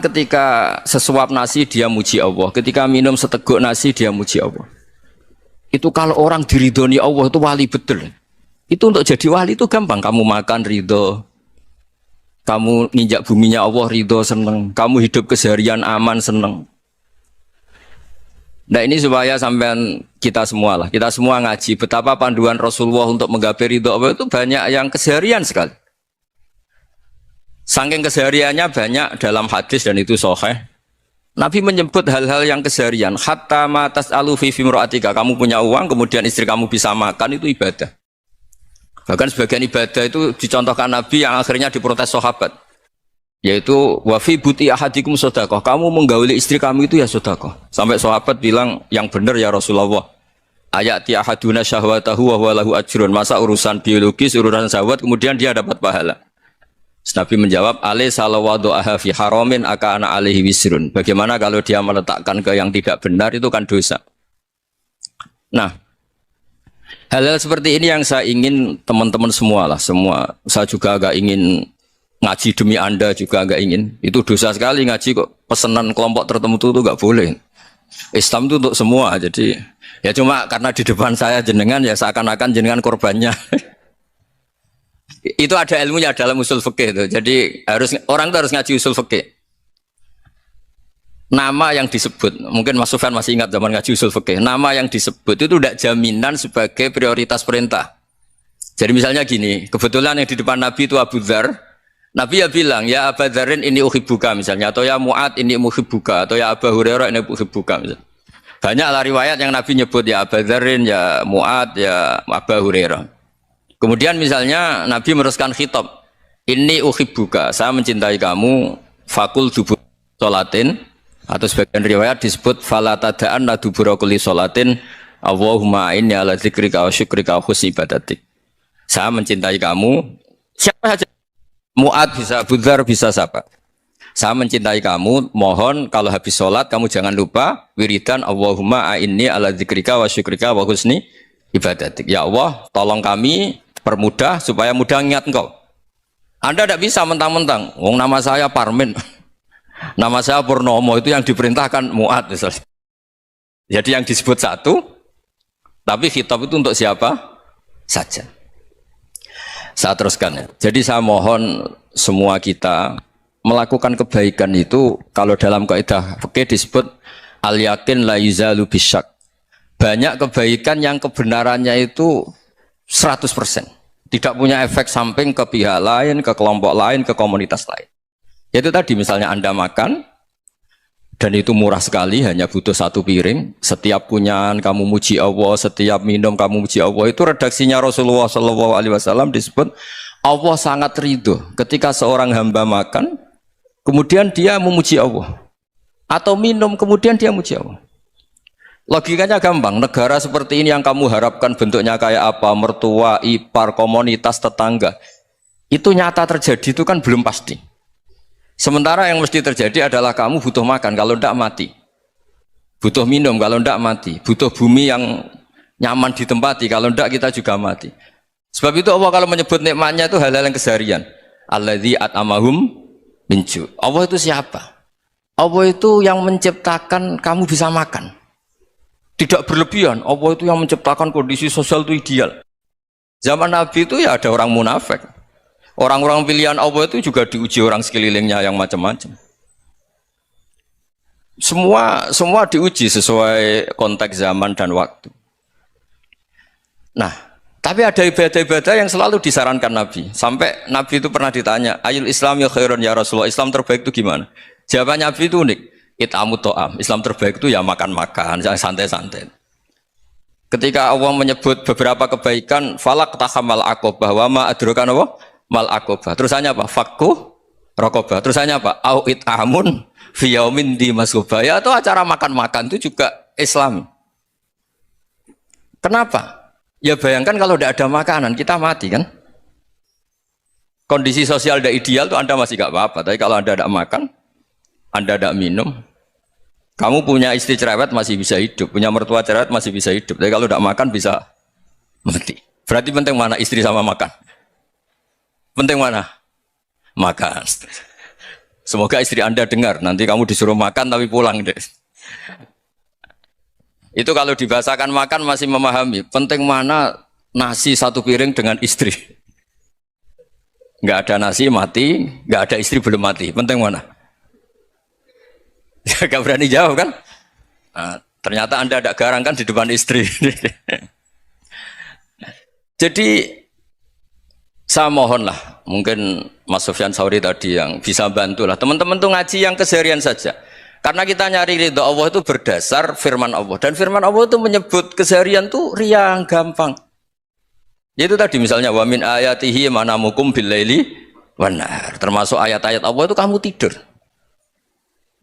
ketika sesuap nasi dia muji Allah, ketika minum seteguk nasi dia muji Allah. Itu kalau orang diridhoni Allah itu wali betul. Itu untuk jadi wali itu gampang, kamu makan ridho, kamu nginjak buminya Allah ridho seneng, kamu hidup keseharian aman seneng. Nah ini supaya sampean kita semua ngaji betapa panduan Rasulullah untuk menggapai ridho Allah itu banyak yang keseharian sekali. Saking kesehariannya banyak dalam hadis dan itu sahih. Nabi menyebut hal-hal yang keseharian. Hatta ma tas'alu fi fimra'atika, kamu punya uang kemudian istri kamu bisa makan, itu ibadah. Bahkan sebagian ibadah itu dicontohkan Nabi yang akhirnya diprotes sahabat. Yaitu wa fi buti ahadikum sedekah, kamu menggauli istri kamu itu ya sedekah. Sampai sahabat bilang, yang benar ya Rasulullah. Ayati ahaduna syahwatahu wa huwa lahu ajrun. Masa urusan biologis, urusan syahwat kemudian dia dapat pahala. Nabi menjawab, alai salawadu'aha fi haramin akana alaihi wisrun. Bagaimana kalau dia meletakkan ke yang tidak benar, itu kan dosa. Nah, hal-hal seperti ini yang saya ingin teman-teman semua lah, semua. Saya juga agak ingin ngaji demi Anda juga agak ingin. Itu dosa sekali ngaji kok pesanan kelompok tertentu itu enggak boleh. Islam itu untuk semua. Jadi ya cuma karena di depan saya jenengan ya seakan-akan jenengan korbannya. Itu ada ilmunya dalam usul fikih itu. Jadi orang itu harus ngaji usul fikih. Nama yang disebut, mungkin Mas Sufyan masih ingat zaman ngaji usul fikih. Nama yang disebut itu tidak jaminan sebagai prioritas perintah. Jadi misalnya gini, kebetulan yang di depan Nabi itu Abu Dzar. Nabi ya bilang, ya Abu Dzarin ini uhibbuka misalnya, atau ya Mu'ad ini uhibbuka, atau ya Abu Hurairah ini uhibbuka misalnya. Banyaklah riwayat yang Nabi nyebut ya Abu Dzarin, ya Mu'ad, ya Abu Hurairah. Kemudian misalnya Nabi meneruskan khitab, ini uhibbuka, saya mencintai kamu, fakul dubur sholatin, atau sebagian riwayat disebut falatadaan dubura kulli sholatin, Allahumma inni ala dzikrika wa syukrika wa husni ibadatik. Saya mencintai kamu, siapa saja. Mu'ad bisa, Abu Dzar bisa siapa. Saya mencintai kamu, mohon kalau habis sholat kamu jangan lupa wiridan Allahumma a'inni ala dzikrika wa syukrika wa husni ibadatik. Ya Allah, tolong kami permudah supaya mudah ingat engkau. Anda tidak bisa mentang-mentang, wong nama saya Parmin, nama saya Purnomo, itu yang diperintahkan Mu'ad misalnya. Jadi yang disebut satu, tapi khitab itu untuk siapa saja. Saya teruskan ya. Jadi saya mohon semua kita melakukan kebaikan itu, kalau dalam kaidah fikih disebut al yakin la yuzalu bisyak. Banyak kebaikan yang kebenarannya itu 100%. Tidak punya efek samping ke pihak lain, ke kelompok lain, ke komunitas lain. Yaitu tadi misalnya Anda makan dan itu murah sekali, hanya butuh satu piring. Setiap kunyahan kamu muji Allah, setiap minum kamu muji Allah. Itu redaksinya Rasulullah SAW disebut Allah sangat ridho ketika seorang hamba makan, kemudian dia memuji Allah, atau minum kemudian dia muji Allah. Logikanya gampang. Negara seperti ini yang kamu harapkan bentuknya kayak apa, mertua, ipar, komunitas, tetangga, itu nyata terjadi itu kan belum pasti. Sementara yang mesti terjadi adalah kamu butuh makan, kalau tidak mati. Butuh minum, kalau tidak mati. Butuh bumi yang nyaman ditempati, kalau tidak kita juga mati. Sebab itu Allah kalau menyebut nikmatnya itu hal-hal yang keseharian. Alladzi at'amahum min ju'. Allah itu siapa? Allah itu yang menciptakan kamu bisa makan. Tidak berlebihan. Allah itu yang menciptakan kondisi sosial itu ideal. Zaman Nabi itu ya ada orang munafik. Orang-orang pilihan Allah itu juga diuji orang sekelilingnya yang macam-macam. Semua diuji sesuai konteks zaman dan waktu. Nah, tapi ada ibadah-ibadah yang selalu disarankan Nabi. Sampai Nabi itu pernah ditanya, ayul Islam ya khairun ya Rasulullah, Islam terbaik itu gimana? Jawabannya Nabi itu unik. It'amut to'am. Islam terbaik itu ya makan-makan, yang santai-santai. Ketika Allah menyebut beberapa kebaikan, falak tahamal akobah, wa ma adrokan apa? Mal akobah. Terusannya apa? Fakku rokobah. Terusannya apa? Au it'amun fiyaumin di masubaya. Atau acara makan-makan itu juga Islam. Kenapa? Ya bayangkan kalau tidak ada makanan, kita mati kan? Kondisi sosial tidak ideal tuh Anda masih gak apa-apa. Tapi kalau Anda tidak makan, Anda tidak minum, kamu punya istri cerewet masih bisa hidup, punya mertua cerewet masih bisa hidup. Tapi kalau tidak makan bisa mati. Berarti penting mana istri sama makan? Penting mana? Makan. Semoga istri Anda dengar. Nanti kamu disuruh makan tapi pulang deh. Itu kalau dibahasakan makan masih memahami. Penting mana nasi satu piring dengan istri. Nggak ada nasi mati, nggak ada istri belum mati. Penting mana? Gak berani jawab kan? Nah, ternyata Anda ada garang kan di depan istri. Jadi saya mohon lah, mungkin Mas Sufyan Sauri tadi yang bisa bantu lah. Teman-teman tuh ngaji yang keseharian saja. Karena kita nyari ridho Allah itu berdasar firman Allah. Dan firman Allah itu menyebut keseharian tuh riang, gampang. Yaitu tadi misalnya wa min ayatihi manamukum billaili wan nahar. Termasuk ayat-ayat Allah itu kamu tidur.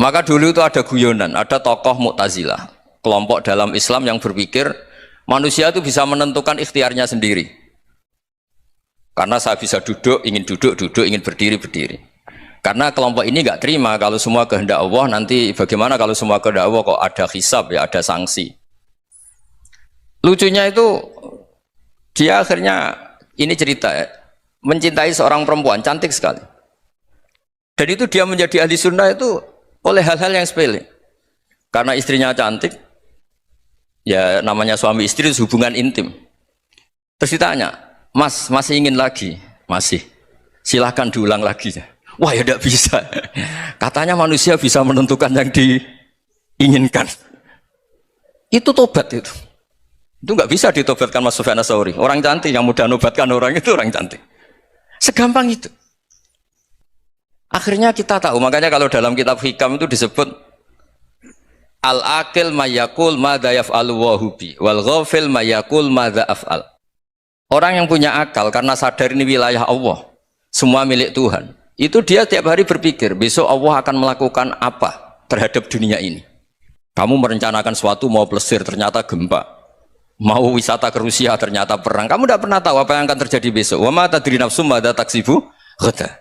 Maka dulu itu ada guyonan, ada tokoh Mu'tazilah, kelompok dalam Islam yang berpikir manusia itu bisa menentukan ikhtiarnya sendiri. Karena saya bisa duduk, ingin berdiri, berdiri. Karena kelompok ini nggak terima kalau semua kehendak Allah, nanti bagaimana kalau semua kehendak Allah kok ada hisab ya, ada sanksi. Lucunya itu dia akhirnya ini cerita ya, mencintai seorang perempuan cantik sekali. Dan itu dia menjadi ahli sunnah itu oleh hal-hal yang sepele. Karena istrinya cantik, ya namanya suami istri itu hubungan intim. Terus ditanya, Mas, masih ingin lagi? Masih. Silahkan diulang lagi. Wah ya tidak bisa. Katanya manusia bisa menentukan yang diinginkan. Itu tobat itu. Itu nggak bisa ditobatkan Mas Sufyan Ats-Tsauri. Orang cantik yang mudah nobatkan orang itu orang cantik. Segampang itu. Akhirnya kita tahu, makanya kalau dalam kitab Hikam itu disebut al-aqil mayakul madza yaf'alu wa hubi wal ghafil mayakul madza af'al. Orang yang punya akal karena sadar ini wilayah Allah, semua milik Tuhan. Itu dia tiap hari berpikir, besok Allah akan melakukan apa terhadap dunia ini. Kamu merencanakan suatu mau plesir ternyata gempa. Mau wisata ke Rusia ternyata perang. Kamu tidak pernah tahu apa yang akan terjadi besok. Wa ma tadri nafsum madza taksibu ghadan.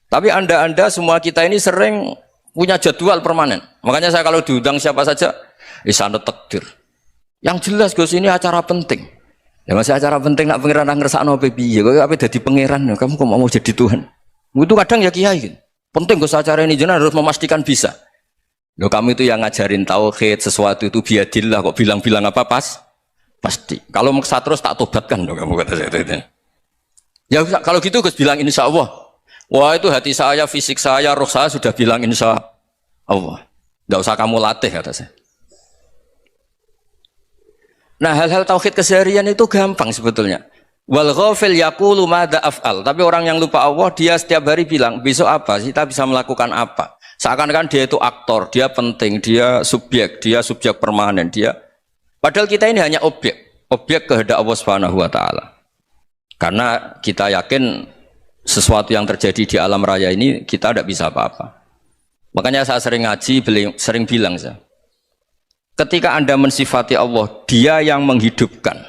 Tapi anda semua kita ini sering punya jadwal permanen. Makanya saya kalau diundang siapa saja, isanut takdir. Yang jelas Gus ini acara penting. Ya masih acara penting nak pangeran ngersakno piye? Kok ape dadi pangeran? Kamu kok mau jadi Tuhan? Itu kadang ya kiai gitu. Penting Gus acara ini jenengan harus memastikan bisa. Loh kamu itu yang ngajarin tauhid sesuatu itu biadillah kok bilang-bilang apa pasti. Kalau maksa terus tak tobatkan dong kamu kata saya itu. Ya kalau gitu Gus bilang insya Allah. Wah itu hati saya, fisik saya, roh saya sudah bilang insya Allah. Tidak usah kamu latih kata saya. Nah hal-hal tauhid keseharian itu gampang sebetulnya. Wal ghafil yaqulu madza af'al. Tapi orang yang lupa Allah dia setiap hari bilang besok apa? Kita bisa melakukan apa? Seakan-akan dia itu aktor, dia penting, dia subjek permanen, dia. Padahal kita ini hanya objek kehendak Allah Subhanahu wa taala. Karena kita yakin sesuatu yang terjadi di alam raya ini kita tidak bisa apa-apa. Makanya saya sering ngaji, sering bilang saya, ketika Anda mensifati Allah, Dia yang menghidupkan.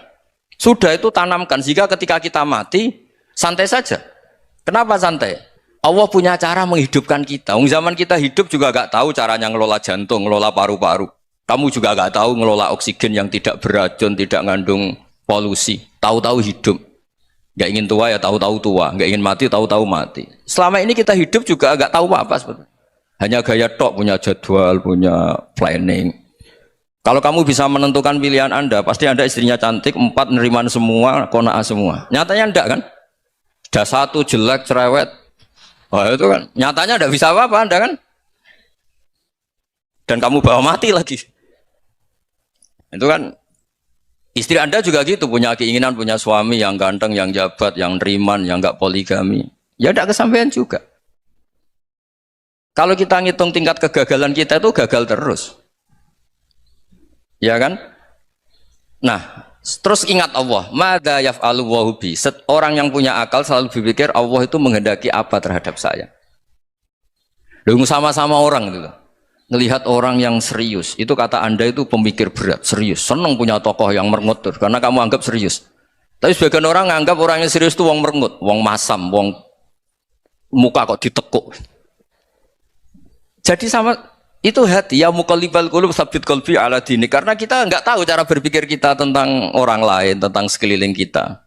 Sudah itu tanamkan sehingga ketika kita mati santai saja. Kenapa santai? Allah punya cara menghidupkan kita. Zaman kita hidup juga gak tahu caranya ngelola jantung, ngelola paru-paru. Kamu juga gak tahu ngelola oksigen yang tidak beracun, tidak ngandung polusi. Tahu-tahu hidup. Gak ingin tua ya tahu-tahu tua, gak ingin mati tahu-tahu mati. Selama ini kita hidup juga gak tahu apa sebetulnya. Hanya gaya tok, punya jadwal, punya planning. Kalau kamu bisa menentukan pilihan Anda, pasti Anda istrinya cantik, 4 neriman semua, kona'ah semua. Nyatanya enggak kan? Sudah 1 jelek, cerewet. Oh itu kan, nyatanya enggak bisa apa-apa Anda kan? Dan kamu bawa mati lagi. Itu kan, istri Anda juga gitu, punya keinginan, punya suami yang ganteng, yang jabat, yang neriman, yang enggak poligami. Ya enggak kesampaian juga. Kalau kita ngitung tingkat kegagalan kita itu gagal terus. Ya kan? Nah, terus ingat Allah, madza yaf'alu wa bi. Orang yang punya akal selalu berpikir Allah itu menghendaki apa terhadap saya. Loh, sama-sama orang itu loh. Ngelihat orang yang serius, itu kata Anda itu pemikir berat, serius, senang punya tokoh yang merengut karena kamu anggap serius. Tapi sebagian orang nganggap orang yang serius itu wong merengut, wong masam, wong muka kok ditekuk. Jadi sama itu hati ya muqallibal qulub tsabbit qalbi ala dini, karena kita nggak tahu cara berpikir kita tentang orang lain, tentang sekeliling kita.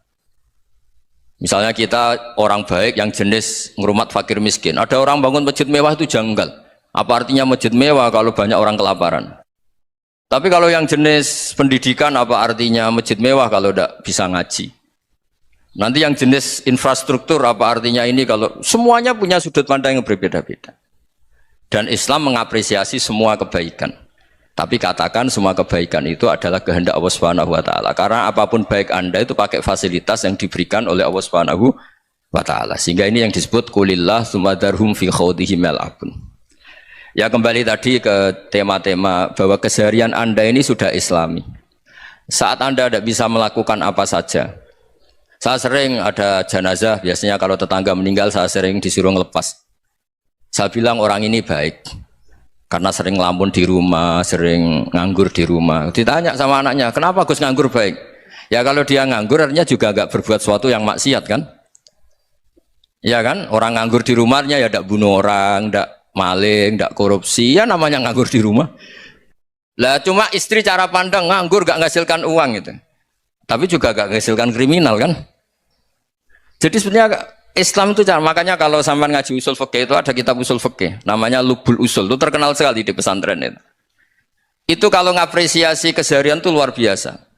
Misalnya kita orang baik yang jenis ngrumat fakir miskin, ada orang bangun masjid mewah itu janggal. Apa artinya masjid mewah kalau banyak orang kelaparan? Tapi kalau yang jenis pendidikan, apa artinya masjid mewah kalau tidak bisa ngaji? Nanti yang jenis infrastruktur, apa artinya ini kalau semuanya punya sudut pandang yang berbeda-beda. Dan Islam mengapresiasi semua kebaikan. Tapi katakan semua kebaikan itu adalah kehendak Allah Subhanahu wa taala. Karena apapun baik Anda itu pakai fasilitas yang diberikan oleh Allah Subhanahu wa taala. Sehingga ini yang disebut qulillah tsumma darhum fi khawdihim yal'abun. Ya, kembali tadi ke tema-tema bahwa keseharian Anda ini sudah Islami. Saat Anda tidak bisa melakukan apa saja. Saya sering ada jenazah, biasanya kalau tetangga meninggal saya sering disuruh ngelepas. Saya bilang orang ini baik karena sering ngelamun di rumah, sering nganggur di rumah. Ditanya sama anaknya, kenapa Gus nganggur baik? Ya kalau dia nganggur artinya juga agak berbuat sesuatu yang maksiat kan? Ya kan? Orang nganggur di rumahnya ya tidak bunuh orang, tidak maling, tidak korupsi, ya namanya nganggur di rumah. Lah cuma istri cara pandang nganggur gak menghasilkan uang gitu. Tapi juga gak menghasilkan kriminal kan? Jadi sebenarnya Islam itu, makanya kalau sampai ngaji usul fikih itu ada kitab usul fikih namanya Lubul Usul, itu terkenal sekali di pesantren itu. Itu kalau ngapresiasi keseharian itu luar biasa.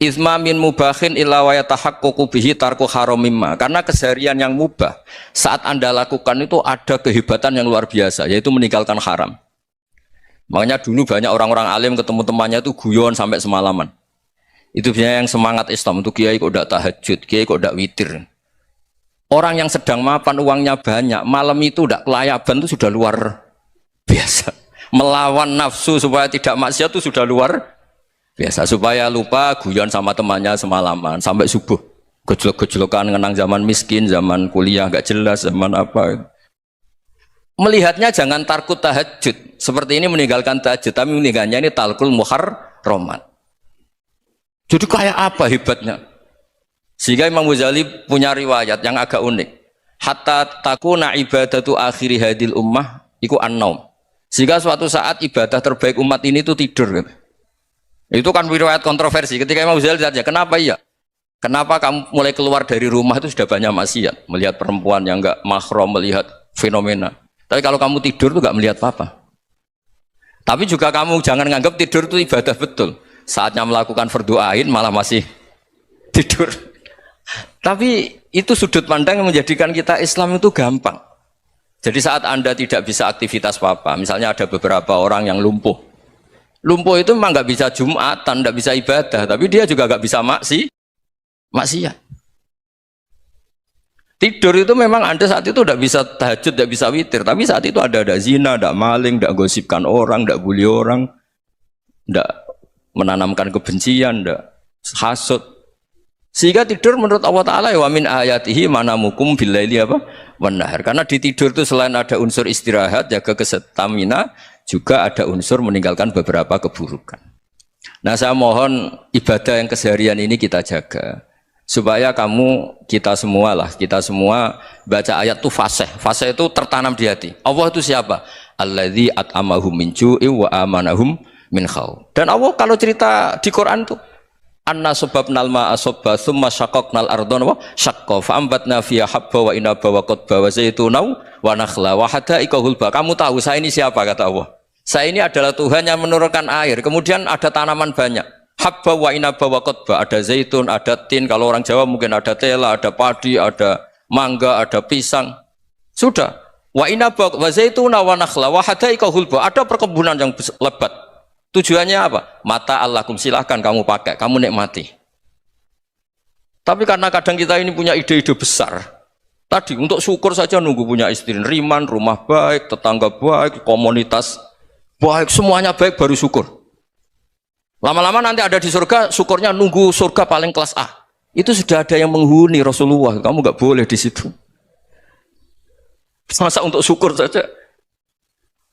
Isma min mubahin illa wa yatahaqqaqu bihi tarku haramimma. Karena keseharian yang mubah saat Anda lakukan itu ada kehebatan yang luar biasa, yaitu meninggalkan haram. Makanya dulu banyak orang-orang alim ketemu temannya itu guyon sampai semalaman. Itu biasanya yang semangat Islam itu, kiai kok udah tahajud, kiai kok udah witir. Orang yang sedang mapan uangnya banyak, malam itu udah kelayaban itu sudah luar biasa. Melawan nafsu supaya tidak maksiat itu sudah luar biasa. Supaya lupa guyon sama temannya semalaman sampai subuh. Gejolak-gejolokan ngenang zaman miskin, zaman kuliah gak jelas, zaman apa. Melihatnya jangan tarkut tahajud. Seperti ini meninggalkan tahajud, tapi meninggalkannya ini talkul muharramat. Jadi kayak apa hebatnya? Sehingga Imam Ghazali punya riwayat yang agak unik. Hatta takuna ibadatu akhiri hadil ummah iku an-naum. Sehingga suatu saat ibadah terbaik umat ini itu tidur gitu. Itu kan riwayat kontroversi. Ketika Imam Ghazali ditanya, kenapa iya? Kenapa kamu mulai keluar dari rumah itu sudah banyak maksiat, melihat perempuan yang enggak mahram, melihat fenomena. Tapi kalau kamu tidur itu enggak melihat apa-apa. Tapi juga kamu jangan nganggap tidur itu ibadah betul. Saatnya melakukan fardu ain malah masih tidur. Tapi itu sudut pandang yang menjadikan kita Islam itu gampang. Jadi saat Anda tidak bisa aktivitas apa-apa, misalnya ada beberapa orang yang lumpuh. Lumpuh itu memang nggak bisa Jumatan, nggak bisa ibadah, tapi dia juga nggak bisa maksiat. Tidur itu memang Anda saat itu tidak bisa tahajud, tidak bisa witir, tapi saat itu ada zina, ada maling, tidak gosipkan orang, tidak bully orang, tidak menanamkan kebencian, tidak hasud. Sehingga tidur menurut Allah Ta'ala ya wa min ayatihi manamukum billaili apa? Wan-nahar. Karena di tidur itu selain ada unsur istirahat, jaga kestamina, juga ada unsur meninggalkan beberapa keburukan. Nah, saya mohon ibadah yang keseharian ini kita jaga. Supaya kita semua baca ayat itu fasih. Fasih itu tertanam di hati. Allah itu siapa? Alladzi at'amahum min ju'i wa amanahum min khauf. Dan Allah kalau cerita di Quran tuh anna sababnal ma'a sabba tsumma syaqqaqnal ardha wa syaqqa fa ambatna fiha habba wa inaba wa qadba wa zaituna wa nakhla wa hada'iqa hulba. Kamu tahu saya ini siapa, kata Allah? Saya ini adalah Tuhan yang menurunkan air, kemudian ada tanaman banyak. Habba wa inaba wa qadba, ada zaitun, ada tin, kalau orang Jawa mungkin ada tela, ada padi, ada mangga, ada pisang. Sudah. Wa inaba wa zaituna wa nakhla wa hada'iqa hulba, ada perkebunan yang lebat. Tujuannya apa? Mata Allahkum, silahkan kamu pakai, kamu nikmati. Tapi karena kadang kita ini punya ide-ide besar, Tadi untuk syukur saja nunggu punya istri riman, rumah baik, tetangga baik, komunitas baik, semuanya baik baru syukur. Lama-lama nanti ada di surga, syukurnya nunggu surga paling kelas A. Itu sudah ada yang menghuni Rasulullah, kamu nggak boleh di situ. Masa untuk syukur saja,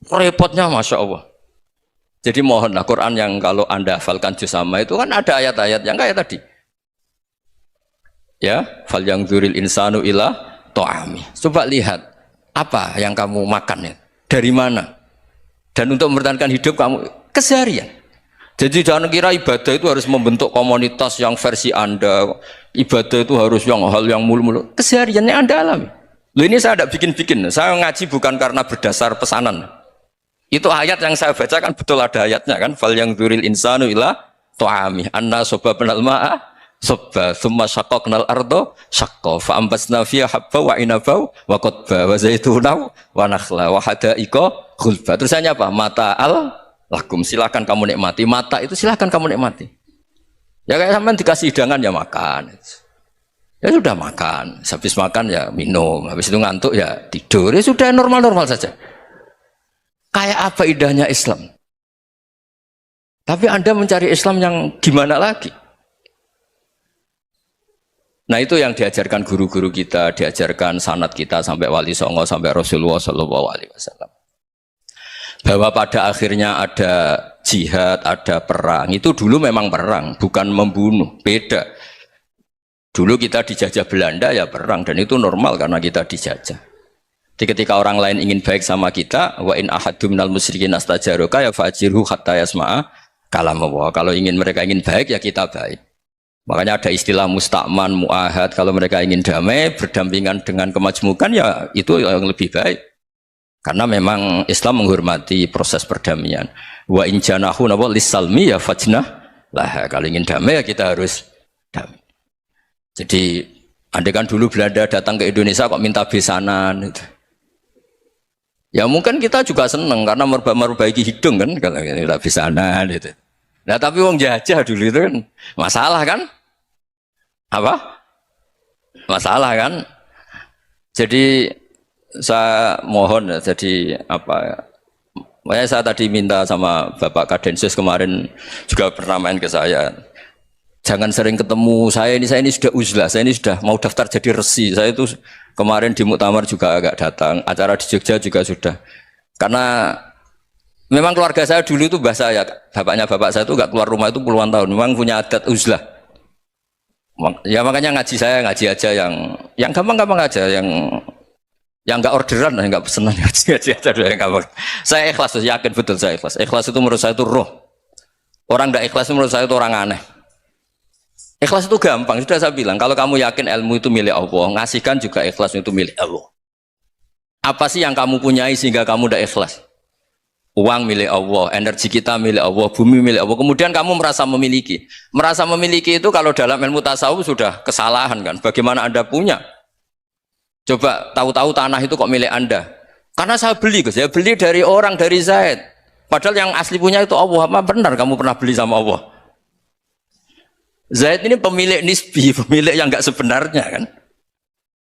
repotnya Masya Allah. Jadi mohonlah Quran yang kalau Anda hafalkan juz amma itu kan ada ayat-ayat yang kayak tadi. Ya, fal yang dzuril insanu ila to'ami. Coba lihat apa yang kamu makan ya, dari mana, dan untuk mempertahankan hidup kamu keseharian. Jadi jangan kira ibadah itu harus membentuk komunitas yang versi Anda, ibadah itu harus yang hal yang mulu-mulu. Kesehariannya Anda alami. Loh, ini saya tidak bikin-bikin, saya ngaji bukan karena berdasar pesanan. Itu ayat yang saya baca kan betul ada ayatnya kan, fal yang dzuril insanu ila to'ami anna sobabnal ma'a sobba thumma syaqqaqnal ardo syaqqa fa ambasna fiha habba wa inaba wa qadba wa zaituna wa nakhla wa hadaiqa khulba. Terusannya apa? Mata'al lakum, silakan kamu nikmati. Mata itu silakan kamu nikmati. Ya kayak sampean dikasih hidangan ya makan. Ya sudah makan, habis makan ya minum, habis itu ngantuk ya tidur. Ya sudah normal-normal saja. Kayak apa indahnya Islam. Tapi Anda mencari Islam yang gimana lagi? Nah itu yang diajarkan guru-guru kita, diajarkan sanad kita sampai Wali Songo, sampai Rasulullah SAW. Bahwa pada akhirnya ada jihad, ada perang. Itu dulu memang perang, bukan membunuh, beda. Dulu kita dijajah Belanda ya perang, dan itu normal karena kita dijajah. Jadi ketika orang lain ingin baik sama kita, wa in ahadum minal musyrikin astajaroka ya fajirhu hatta yasma'a kalam Allah. Kalau mereka ingin baik ya kita baik. Makanya ada istilah mustakman, mu'ahad. Kalau mereka ingin damai, berdampingan dengan kemajmukan, ya itu yang lebih baik. Karena memang Islam menghormati proses perdamaian. Wa in janahu lis-salmi ya fajnah lah. Kalau ingin damai ya kita harus damai. Jadi, andai kan dulu Belanda datang ke Indonesia kok minta besanan. Gitu. Ya mungkin kita juga senang karena memperbaiki hidung kan, kalau minta besanan gitu. Nah tapi wong jajah dulu itu kan masalah kan? Apa? Masalah kan? Jadi saya mohon ya, jadi apa? Makanya saya tadi minta sama Bapak Kadensus kemarin juga pernah main ke saya. Jangan sering ketemu saya ini sudah uzlah, saya ini sudah mau daftar jadi resi. Saya itu kemarin di Muktamar juga agak datang, acara di Jogja juga sudah. Karena memang keluarga saya dulu itu bahasa ya, bapaknya bapak saya itu nggak keluar rumah itu puluhan tahun. Memang punya adat uzlah. Ya makanya ngaji saya ngaji aja yang gampang-gampang aja, yang nggak orderan, yang nggak pesenan ngaji aja dulu yang gampang. Saya ikhlas, yakin betul saya ikhlas. Ikhlas itu menurut saya itu roh. Orang nggak ikhlas menurut saya itu orang aneh. Ikhlas itu gampang, sudah saya bilang. Kalau kamu yakin ilmu itu milik Allah, ngasihkan juga ikhlas itu milik Allah. Apa sih yang kamu punyai sehingga kamu tidak ikhlas? Uang milik Allah, energi kita milik Allah, bumi milik Allah. Kemudian kamu merasa memiliki. Merasa memiliki itu kalau dalam ilmu tasawuf sudah kesalahan kan. Bagaimana Anda punya? Coba tahu-tahu tanah itu kok milik Anda. Karena saya beli, Gus. Saya beli dari orang, dari Zaid. Padahal yang asli punya itu Allah. Apa benar kamu pernah beli sama Allah? Zaid ini pemilik nisbi, pemilik yang enggak sebenarnya kan?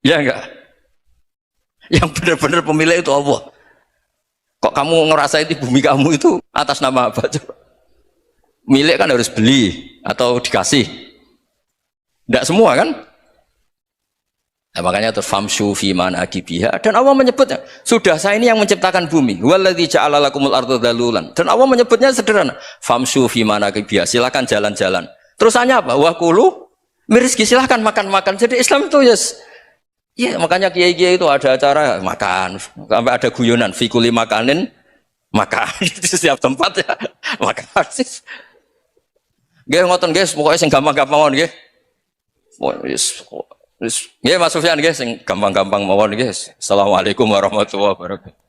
Ya enggak? Yang benar-benar pemilik itu Allah. Kok kamu ngerasa itu bumi kamu itu atas nama apa? Coba. Milik kan harus beli atau dikasih. Enggak semua kan? Nah, makanya terus famshu fi manakibiha, dan Allah menyebutnya, sudah saya ini yang menciptakan bumi. Waladzi ja'ala lakumul arda dhalulan. Dan Allah menyebutnya sederhana, famshu fi manakibiha, silakan jalan-jalan. Terusannya apa? Wakulu mirizki, silahkan makan-makan. Jadi Islam itu yes. Ya makanya kiai-kiai itu ada acara makan, sampai ada guyonan fikuli makanin makan di setiap tempat ya makan. Nggih ngoten guys, pokoknya sing gampang-gampang mawon nggih. Nggih Mas Sufyan nggih sing gampang-gampang mawon nggih. Assalamualaikum warahmatullahi wabarakatuh.